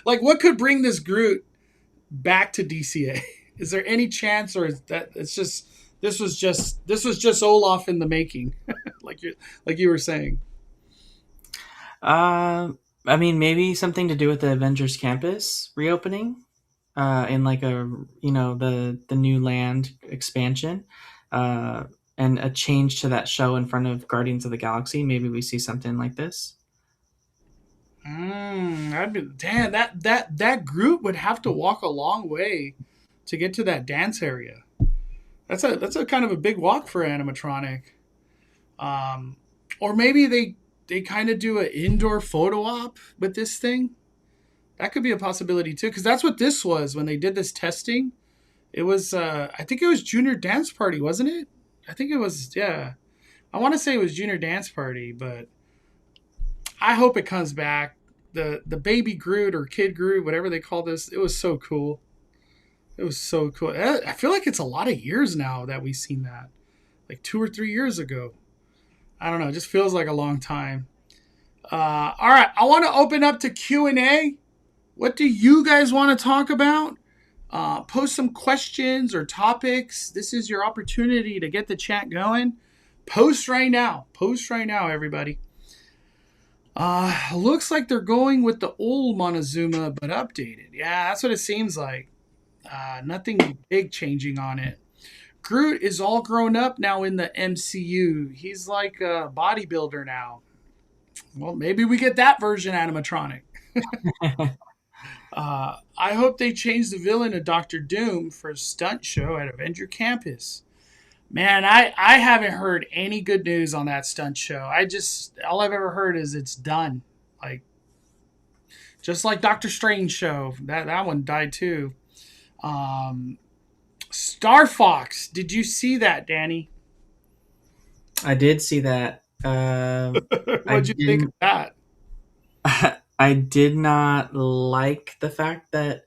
Like, what could bring this Groot back to DCA? Is there any chance, or is that this was just Olaf in the making, like you were saying? I mean, maybe something to do with the Avengers campus reopening, in like the new land expansion, and a change to that show in front of Guardians of the Galaxy. Maybe we see something like this. I'd be damn that Groot would have to walk a long way to get to that dance area. That's a kind of a big walk for animatronic. Or maybe they kind of do an indoor photo op with this thing. That could be a possibility too, because that's what this was when they did this testing. It was I think it was Junior Dance Party, wasn't it? I think it was, yeah. I want to say it was Junior Dance Party, but I hope it comes back. The baby Groot or kid Groot, whatever they call this, it was so cool. It was so cool. I feel like it's a lot of years now that we've seen that. Like 2 or 3 years ago. I don't know. It just feels like a long time. All right. I want to open up to Q&A. What do you guys want to talk about? Post some questions or topics. This is your opportunity to get the chat going. Post right now. Post right now, everybody. Looks like they're going with the old Montazuma, but updated. Yeah, that's what it seems like. Nothing big changing on it. Groot is all grown up now in the MCU. He's like a bodybuilder now. Well, maybe we get that version animatronic. I hope they change the villain of Doctor Doom for a stunt show at Avenger Campus. Man, I haven't heard any good news on that stunt show. All I've ever heard is it's done. Like, just like Doctor Strange show. That one died too. Star Fox. Did you see that, Danny? I did see that. What'd you think of that? I did not like the fact that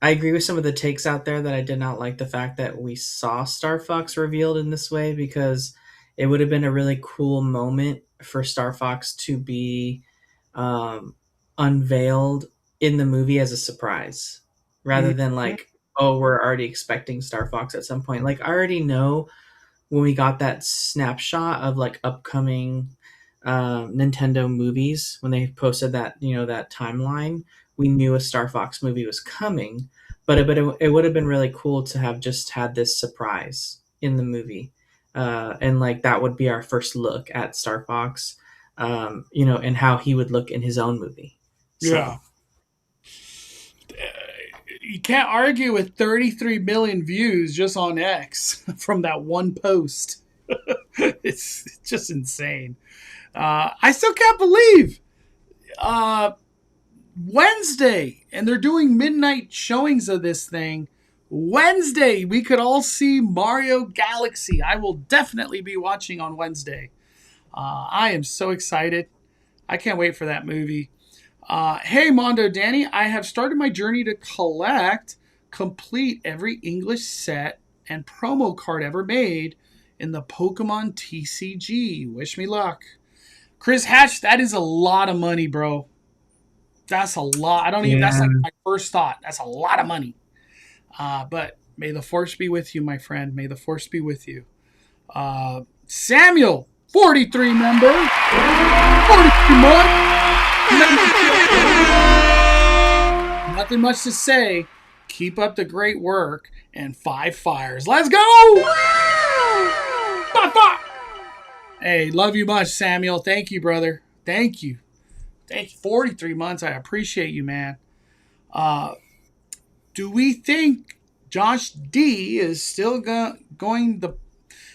I agree with some of the takes out there that I did not like the fact that we saw Star Fox revealed in this way, because it would have been a really cool moment for Star Fox to be unveiled in the movie as a surprise, rather than like, oh, we're already expecting Star Fox at some point. Like, I already know when we got that snapshot of like upcoming Nintendo movies, when they posted that, that timeline, we knew a Star Fox movie was coming, but it would have been really cool to have just had this surprise in the movie. And like, that would be our first look at Star Fox, and how he would look in his own movie. So. Yeah. You can't argue with 33 million views just on X from that one post. It's just insane. I still can't believe Wednesday, and they're doing midnight showings of this thing. Wednesday, we could all see Mario Galaxy. I will definitely be watching on Wednesday. I am so excited. I can't wait for that movie. Hey, Mondo Danny, I have started my journey to complete every English set and promo card ever made in the Pokemon TCG. Wish me luck. Chris Hatch, that is a lot of money, bro. That's a lot. That's like my first thought. That's a lot of money. But may the force be with you, my friend. May the force be with you. Samuel, 43 members. 43 months. Nothing much to say. Keep up the great work and 5 fires. Let's go! 5 fire! Hey, love you much, Samuel. Thank you, brother. Thank you. 43 months. I appreciate you, man. Do we think Josh D is still going the...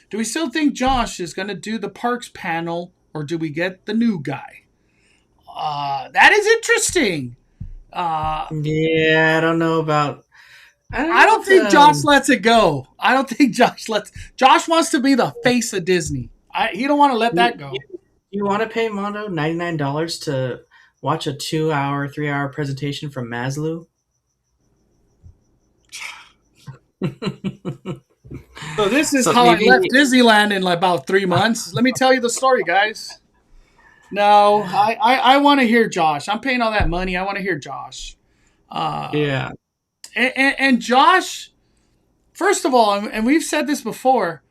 Do we still think Josh is going to do the Parks panel, or do we get the new guy? That is interesting. Yeah, I don't know about... I don't think Josh lets it go. I don't think Josh wants to be the face of Disney. He don't want to let that go. You want to pay Mondo $99 to watch a 2-hour, 3-hour presentation from Maslow? So this is how I left Disneyland in about 3 months. Let me tell you the story, guys. No, I want to hear Josh. I'm paying all that money. I want to hear Josh. Yeah. And Josh, First of all, and we've said this before,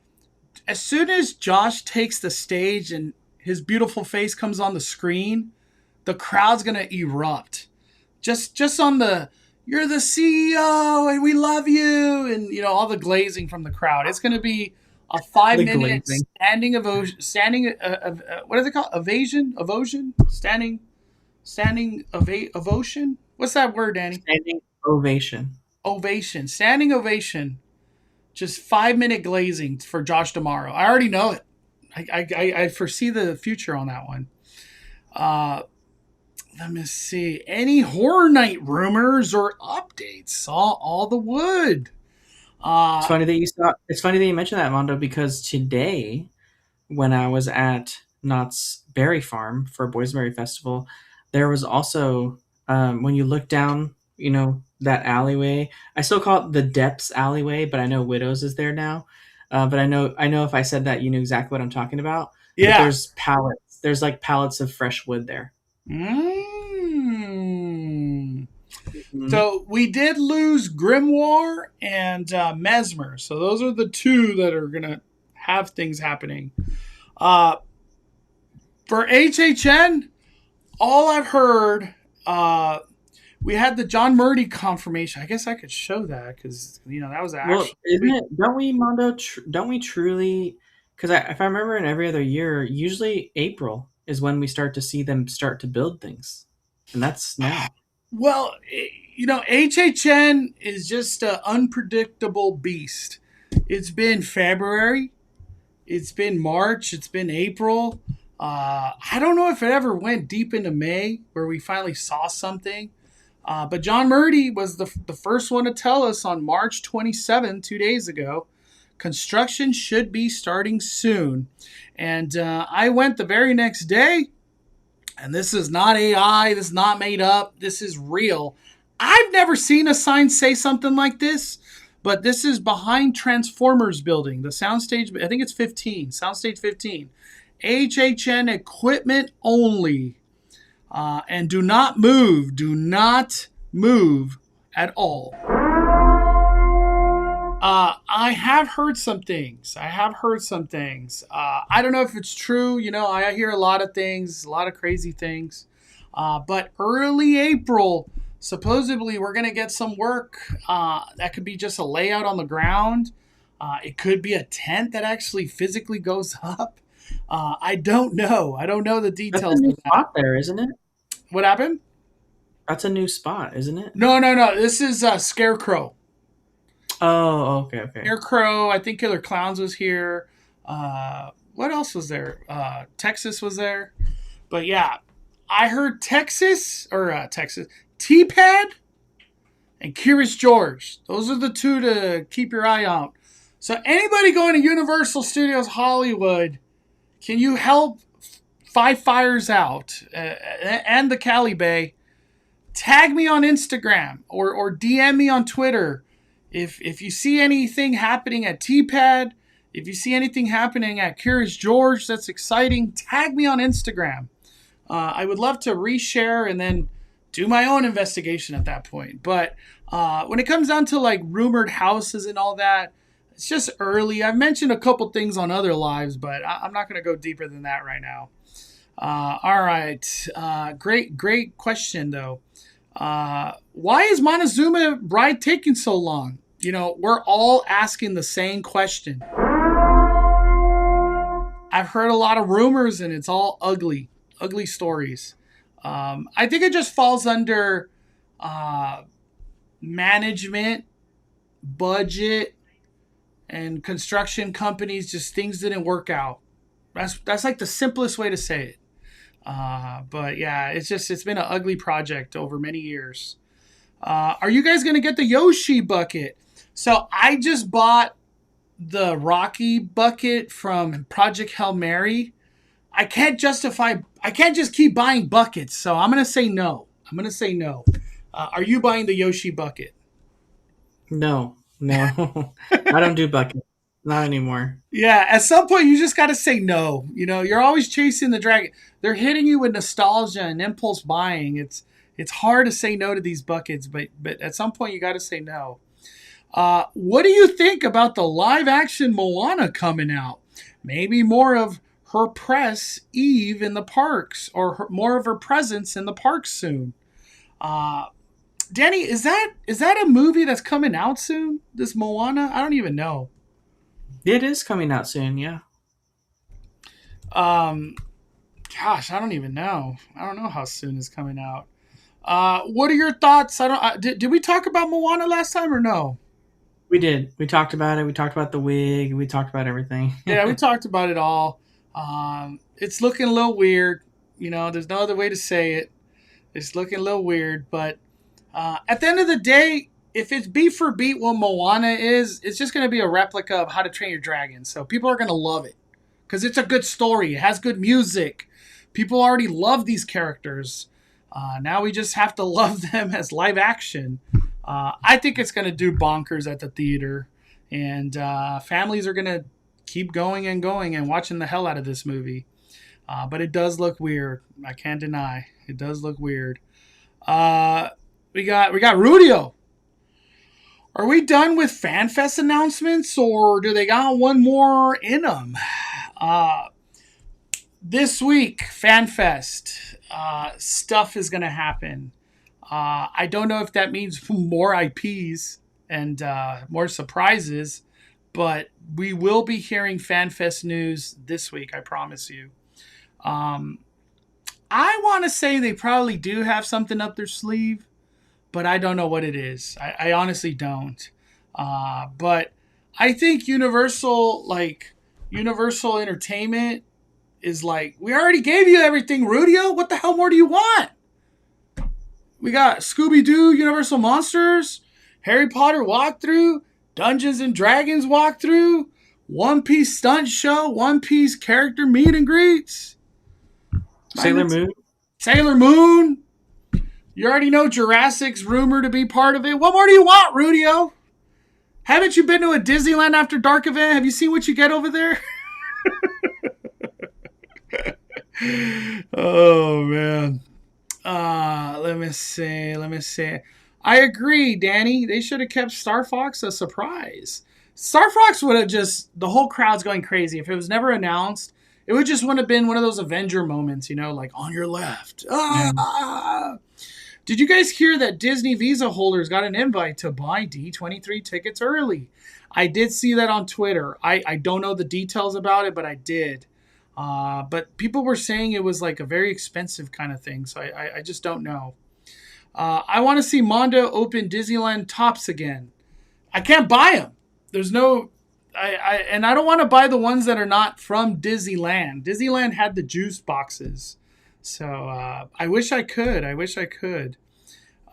as soon as Josh takes the stage and his beautiful face comes on the screen, the crowd's gonna erupt. Just on the "you're the CEO and we love you" and all the glazing from the crowd. It's gonna be a 5-minute standing ovation. What is it called? Evasion? Standing ovation. What's that word, Danny? Standing ovation. Ovation. Standing ovation. Just 5-minute glazing for Josh tomorrow. I already know it. I foresee the future on that one. Let me see. Any horror night rumors or updates? Saw all the wood. It's funny that you mentioned that, Mondo, because today, when I was at Knott's Berry Farm for Boysenberry Festival, there was also when you look down, that alleyway. I still call it the Depths alleyway, but I know Widows is there now. But I know if I said that, you knew exactly what I'm talking about. Yeah. But there's pallets. There's like pallets of fresh wood there. So we did lose Grimoire and Mesmer. So those are the two that are going to have things happening. For HHN, all I've heard, we had the John Murdy confirmation. I guess I could show that because, that was actually... Well, isn't it? Don't we, Mondo, don't we truly... Because if I remember in every other year, usually April is when we start to see them start to build things. And that's now. Well, HHN is just an unpredictable beast. It's been February. It's been March. It's been April. I don't know if it ever went deep into May where we finally saw something. But John Murdy was the first one to tell us on March 27, 2 days ago, construction should be starting soon. And I went the very next day. And this is not AI. This is not made up. This is real. I've never seen a sign say something like this, but this is behind Transformers building, the soundstage. I think it's 15, soundstage 15. HHN equipment only. And do not move. Do not move at all. I have heard some things. I don't know if it's true. I hear a lot of things, a lot of crazy things. But early April, supposedly we're going to get some work. That could be just a layout on the ground. It could be a tent that actually physically goes up. I don't know. I don't know the details. That's a new spot there, isn't it? What happened? That's a new spot, isn't it? No. This is Scarecrow. Oh, okay. Scarecrow. I think Killer Clowns was here. What else was there? Texas was there. But yeah, I heard Texas, T-Pad and Curious George. Those are the two to keep your eye out. So anybody going to Universal Studios Hollywood, can you help Five Fires out and the Cali Bay? Tag me on Instagram or DM me on Twitter. If you see anything happening at T-Pad, if you see anything happening at Curious George that's exciting, tag me on Instagram. I would love to reshare and then do my own investigation at that point. But when it comes down to like rumored houses and all that, it's just early. I've mentioned a couple things on other lives, but I'm not going to go deeper than that right now. All right. Great question, though. Why is Montazuma ride taking so long? We're all asking the same question. I've heard a lot of rumors and it's all ugly stories. I think it just falls under management, budget, and construction companies. Just things didn't work out. That's like the simplest way to say it. But yeah, it's been an ugly project over many years. Are you guys going to get the Yoshi bucket? So I just bought the Rocky bucket from Project Hail Mary. I can't just keep buying buckets. So I'm going to say no. Are you buying the Yoshi bucket? No. I don't do buckets. Not anymore. Yeah, at some point you just got to say no. You're always chasing the dragon. They're hitting you with nostalgia and impulse buying. It's hard to say no to these buckets, but at some point you got to say no. What do you think about the live action Moana coming out? Maybe more of her press Eve in the parks, or more of her presence in the parks soon. Uh, Danny, is that a movie that's coming out soon? This Moana? I don't even know. It is coming out soon, yeah. Um, Gosh, I don't even know. I don't know how soon it's coming out. What are your thoughts? Did we talk about Moana last time or no? We did. We talked about it. We talked about the wig. We talked about everything. Yeah, we talked about it all. It's looking a little weird. There's no other way to say it. It's looking a little weird, but at the end of the day, if it's beat for beat what Moana is, it's just going to be a replica of How to Train Your Dragon. So people are going to love it because it's a good story. It has good music. People already love these characters. Now we just have to love them as live action. I think it's going to do bonkers at the theater, and families are going to keep going and going and watching the hell out of this movie. But it does look weird. I can't deny it does look weird. We got Rudio. Are we done with FanFest announcements, or do they got one more in them? This week, FanFest stuff is going to happen. I don't know if that means more IPs and more surprises, but we will be hearing FanFest news this week, I promise you. I want to say they probably do have something up their sleeve, but I don't know what it is. I honestly don't. But I think Universal Entertainment is like, we already gave you everything, Rudio. What the hell more do you want? We got Scooby-Doo, Universal Monsters, Harry Potter walkthrough, Dungeons and Dragons walkthrough, One Piece stunt show, One Piece character meet and greets. Sailor Moon. You already know Jurassic's rumored to be part of it. What more do you want, Rudio? Haven't you been to a Disneyland After Dark event? Have you seen what you get over there? Oh, man. Let me see. I agree, Danny. They should have kept Star Fox a surprise. Star Fox would have the whole crowd's going crazy. If it was never announced, it would just have been one of those Avenger moments, like on your left. Ah! Did you guys hear that Disney Visa holders got an invite to buy D23 tickets early? I did see that on Twitter. I don't know the details about it, but I did. But people were saying it was like a very expensive kind of thing, so I just don't know. I want to see Mondo open Disneyland tops again. I can't buy them. There's no... and I don't want to buy the ones that are not from Disneyland. Disneyland had the juice boxes. So I wish I could.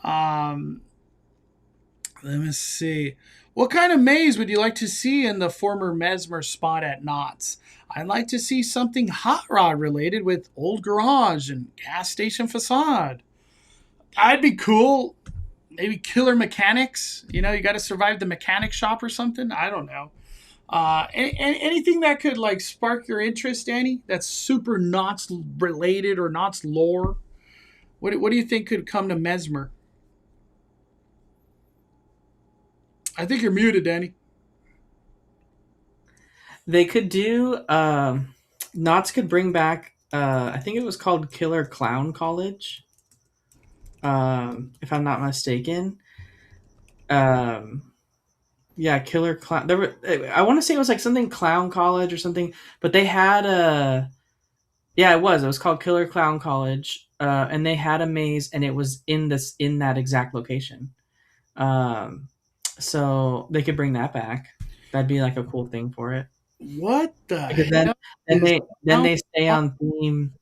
Let me see. What kind of maze would you like to see in the former Mesmer spot at Knott's? I'd like to see something hot rod related with old garage and gas station facade. That'd be cool. Maybe killer mechanics. You got to survive the mechanic shop or something. I don't know. Anything that could spark your interest, Danny? That's super Knott's related or Knott's lore. What do you think could come to Mesmer? I think you're muted, Danny. They could do Knott's could bring back I think it was called Killer Clown College. If I'm not mistaken. Yeah, Killer Clown. I want to say it was something Clown College or something, but they had it was called Killer Clown College, and they had a maze, and it was in that exact location. So they could bring that back. That'd be a cool thing for it. What the because hell? Then they stay on theme.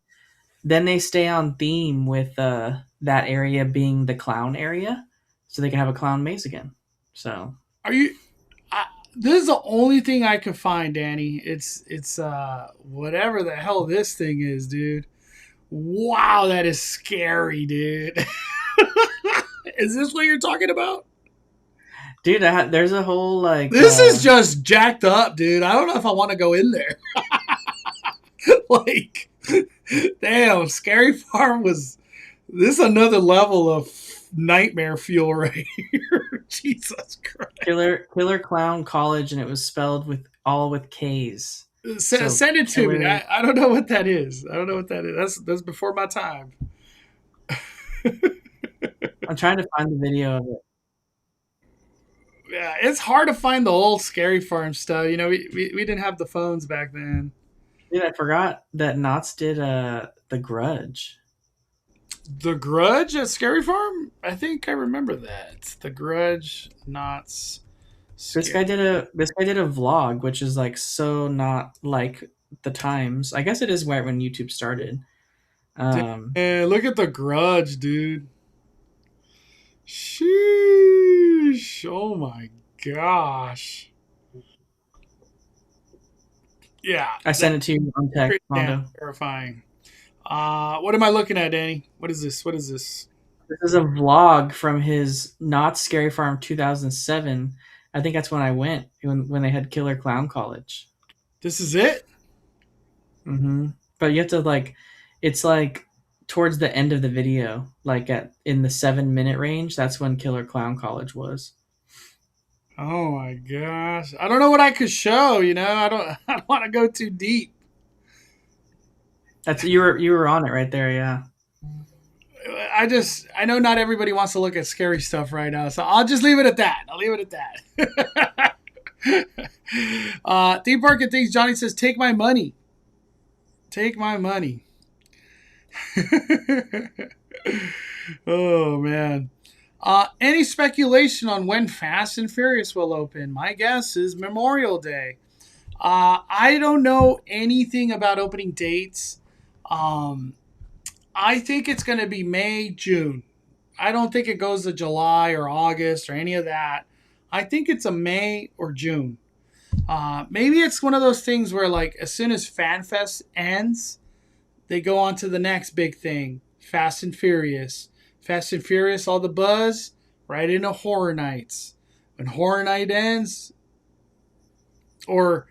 Then they stay on theme with that area being the clown area, so they can have a clown maze again. So are you? This is the only thing I could find, Danny. It's whatever the hell this thing is, dude. Wow, that is scary, dude. Is this what you're talking about? Dude, there's a whole This is just jacked up, dude. I don't know if I want to go in there. Damn, Scary Farm was... This is another level of nightmare fuel right here. Jesus Christ. Killer Clown College, and it was spelled with K's. So Send it to killer, me. I don't know what that is. I don't know what that is. That's before my time. I'm trying to find the video of it. Yeah, it's hard to find the old Scary Farm stuff. You know, we didn't have the phones back then. Dude, I forgot that Knotts did The Grudge. The Grudge at Scary Farm? I think I remember that. The Grudge, Knott's. This guy did a vlog, which is like so not like the times. I guess it is right when YouTube started. Look at The Grudge, dude. Sheesh. Oh my gosh. Yeah. I sent it to you on text, Mondo. Terrifying. What am I looking at, Danny? What is this? This is a vlog from his Not Scary Farm 2007. I think that's when I went, when they had Killer Clown College. This is it? Mm-hmm. But you have to it's like towards the end of the video, like in the 7-minute range. That's when Killer Clown College was. Oh my gosh! I don't know what I could show. You know, I don't want to go too deep. That's you were on it right there, yeah. I know not everybody wants to look at scary stuff right now, so I'll just leave it at that. I'll leave it at that. Theme Park and Things. Johnny says, "Take my money. Take my money." Oh man. Any speculation on when Fast and Furious will open? My guess is Memorial Day. I don't know anything about opening dates. I think it's going to be May, June. I don't think it goes to July or August or any of that. I think it's a May or June. Maybe it's one of those things where, like, as soon as FanFest ends, they go on to the next big thing, Fast and Furious. Fast and Furious, all the buzz, right into Horror Nights. When Horror Night ends, or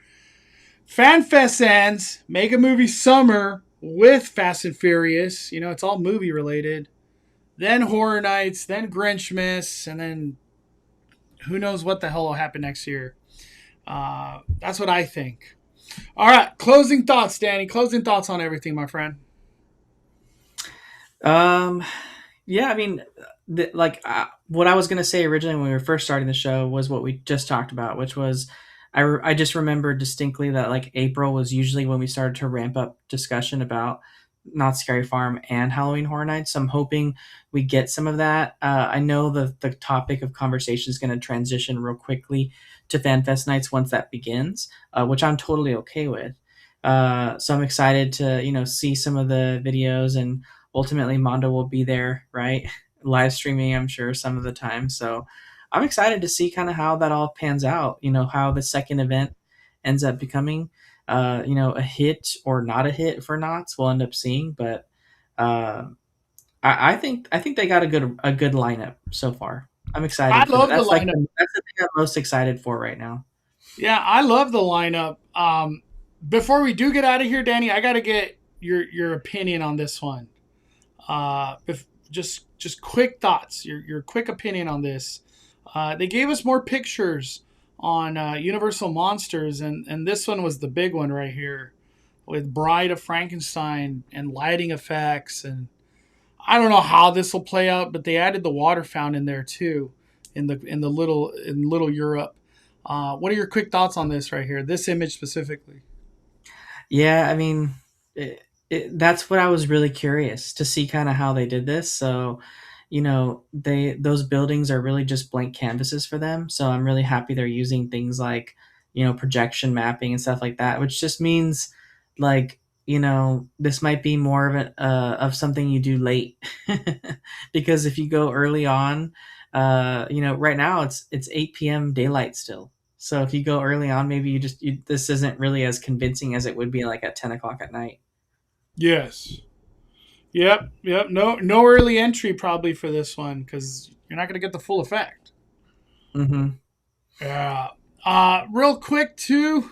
FanFest ends, make a movie summer with Fast and Furious. You know, it's all movie related. Then Horror Nights, then Grinchmas, and then who knows what the hell will happen next year. That's what I think. All right, closing thoughts, Danny. Closing thoughts on everything, my friend. Yeah, I mean, what I was going to say originally when we were first starting the show was what we just talked about, which was I just remember distinctly that like April was usually when we started to ramp up discussion about Not Scary Farm and Halloween Horror Nights. So I'm hoping we get some of that. I know the topic of conversation is going to transition real quickly to FanFest nights once that begins, which I'm totally okay with. So I'm excited to, see some of the videos, and ultimately Mondo will be there, right? Live streaming, I'm sure, some of the time. So I'm excited to see kind of how that all pans out, how the second event ends up becoming, a hit or not a hit for Knott's. We'll end up seeing, but I think they got a good lineup so far. I'm excited. I love the lineup. That's the thing I'm most excited for right now. Yeah, I love the lineup. Before we do get out of here, Danny, I got to get your opinion on this one. Just quick thoughts, your quick opinion on this. They gave us more pictures on Universal Monsters, and this one was the big one right here with Bride of Frankenstein and lighting effects, and I don't know how this will play out, but they added the water fountain in there too, in Little Europe. What are your quick thoughts on this right here? This image specifically. Yeah, I mean, that's what I was really curious to see, kind of how they did this. So, those buildings are really just blank canvases for them. So I'm really happy they're using things like, projection mapping and stuff like that, which just means like, this might be more of something you do late, because if you go early on, right now it's 8 p.m. daylight still. So if you go early on, maybe this isn't really as convincing as it would be like at 10 o'clock at night. Yes. Yep. No early entry probably for this one, because you're not going to get the full effect. Mm-hmm. Yeah. Real quick too,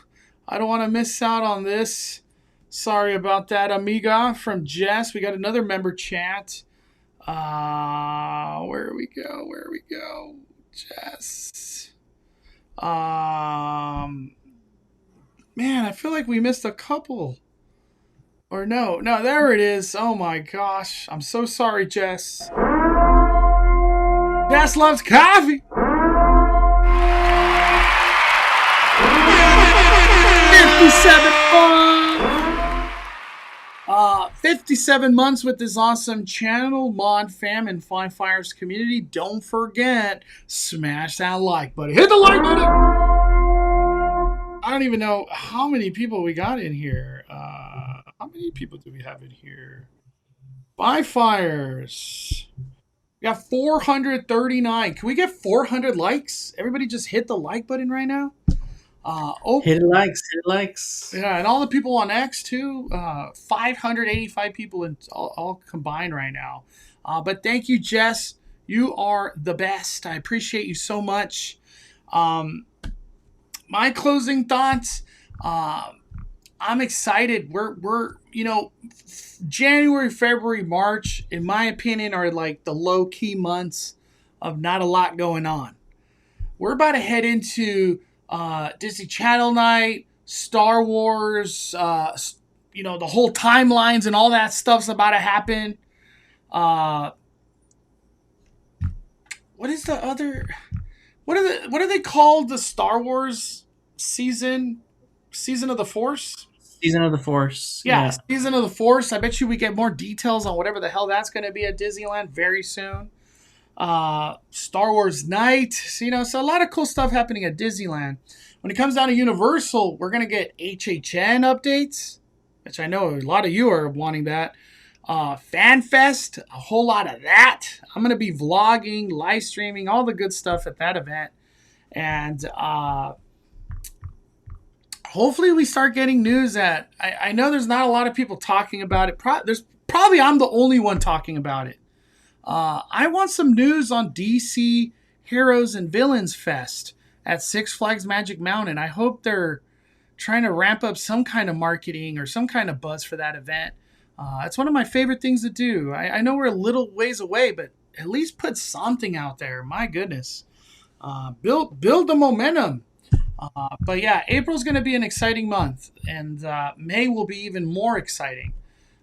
I don't want to miss out on this. Sorry about that, amiga, from Jess. We got another member chat. Where we go? Jess. Man, I feel like we missed a couple. Or no, there it is. Oh my gosh. I'm so sorry, Jess. Jess loves coffee. 57 months with this awesome channel, Mod Fam, and Fly Fires community. Don't forget, smash that like button. Hit the like button. I don't even know how many people we got in here. How many people do we have in here? Fly Fires. We got 439. Can we get 400 likes? Everybody just hit the like button right now. Hit likes. Yeah, and all the people on X too. 585 people in all combined right now. But thank you, Jess. You are the best. I appreciate you so much. My closing thoughts. I'm excited. We're January, February, March, in my opinion, are like the low key months of not a lot going on. We're about to head into Disney Channel night, Star Wars, the whole timelines and all that stuff's about to happen. What is the other? What are they called? The Star Wars season of the Force. Season of the Force. Yeah, Season of the Force. I bet you we get more details on whatever the hell that's going to be at Disneyland very soon. Star Wars night, so a lot of cool stuff happening at Disneyland. When it comes down to Universal, we're going to get HHN updates, which I know a lot of you are wanting that. Fan Fest, a whole lot of that. I'm going to be vlogging, live streaming, all the good stuff at that event. And hopefully we start getting news that I know there's not a lot of people talking about it. There's probably I'm the only one talking about it. I want some news on DC Heroes and Villains Fest at Six Flags Magic Mountain. I hope they're trying to ramp up some kind of marketing or some kind of buzz for that event. It's one of my favorite things to do. I know we're a little ways away, but at least put something out there. My goodness. Build the momentum. But yeah, April's going to be an exciting month, and May will be even more exciting.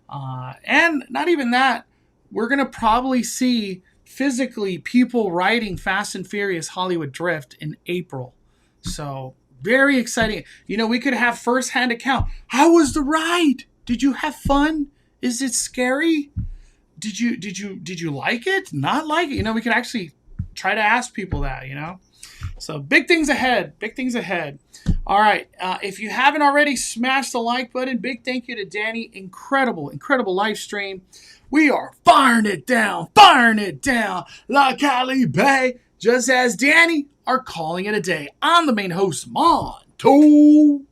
And not even that, we're going to probably see physically people riding Fast and Furious Hollywood Drift in April. So very exciting. We could have firsthand account. How was the ride? Did you have fun? Is it scary? Did you like it? Not like it? We could actually try to ask people that, So big things ahead. All right. If you haven't already, smash the like button. Big thank you to Danny. Incredible live stream. We are firing it down. La Cali Bay. Just as Danny are calling it a day. I'm the main host, Montazuma.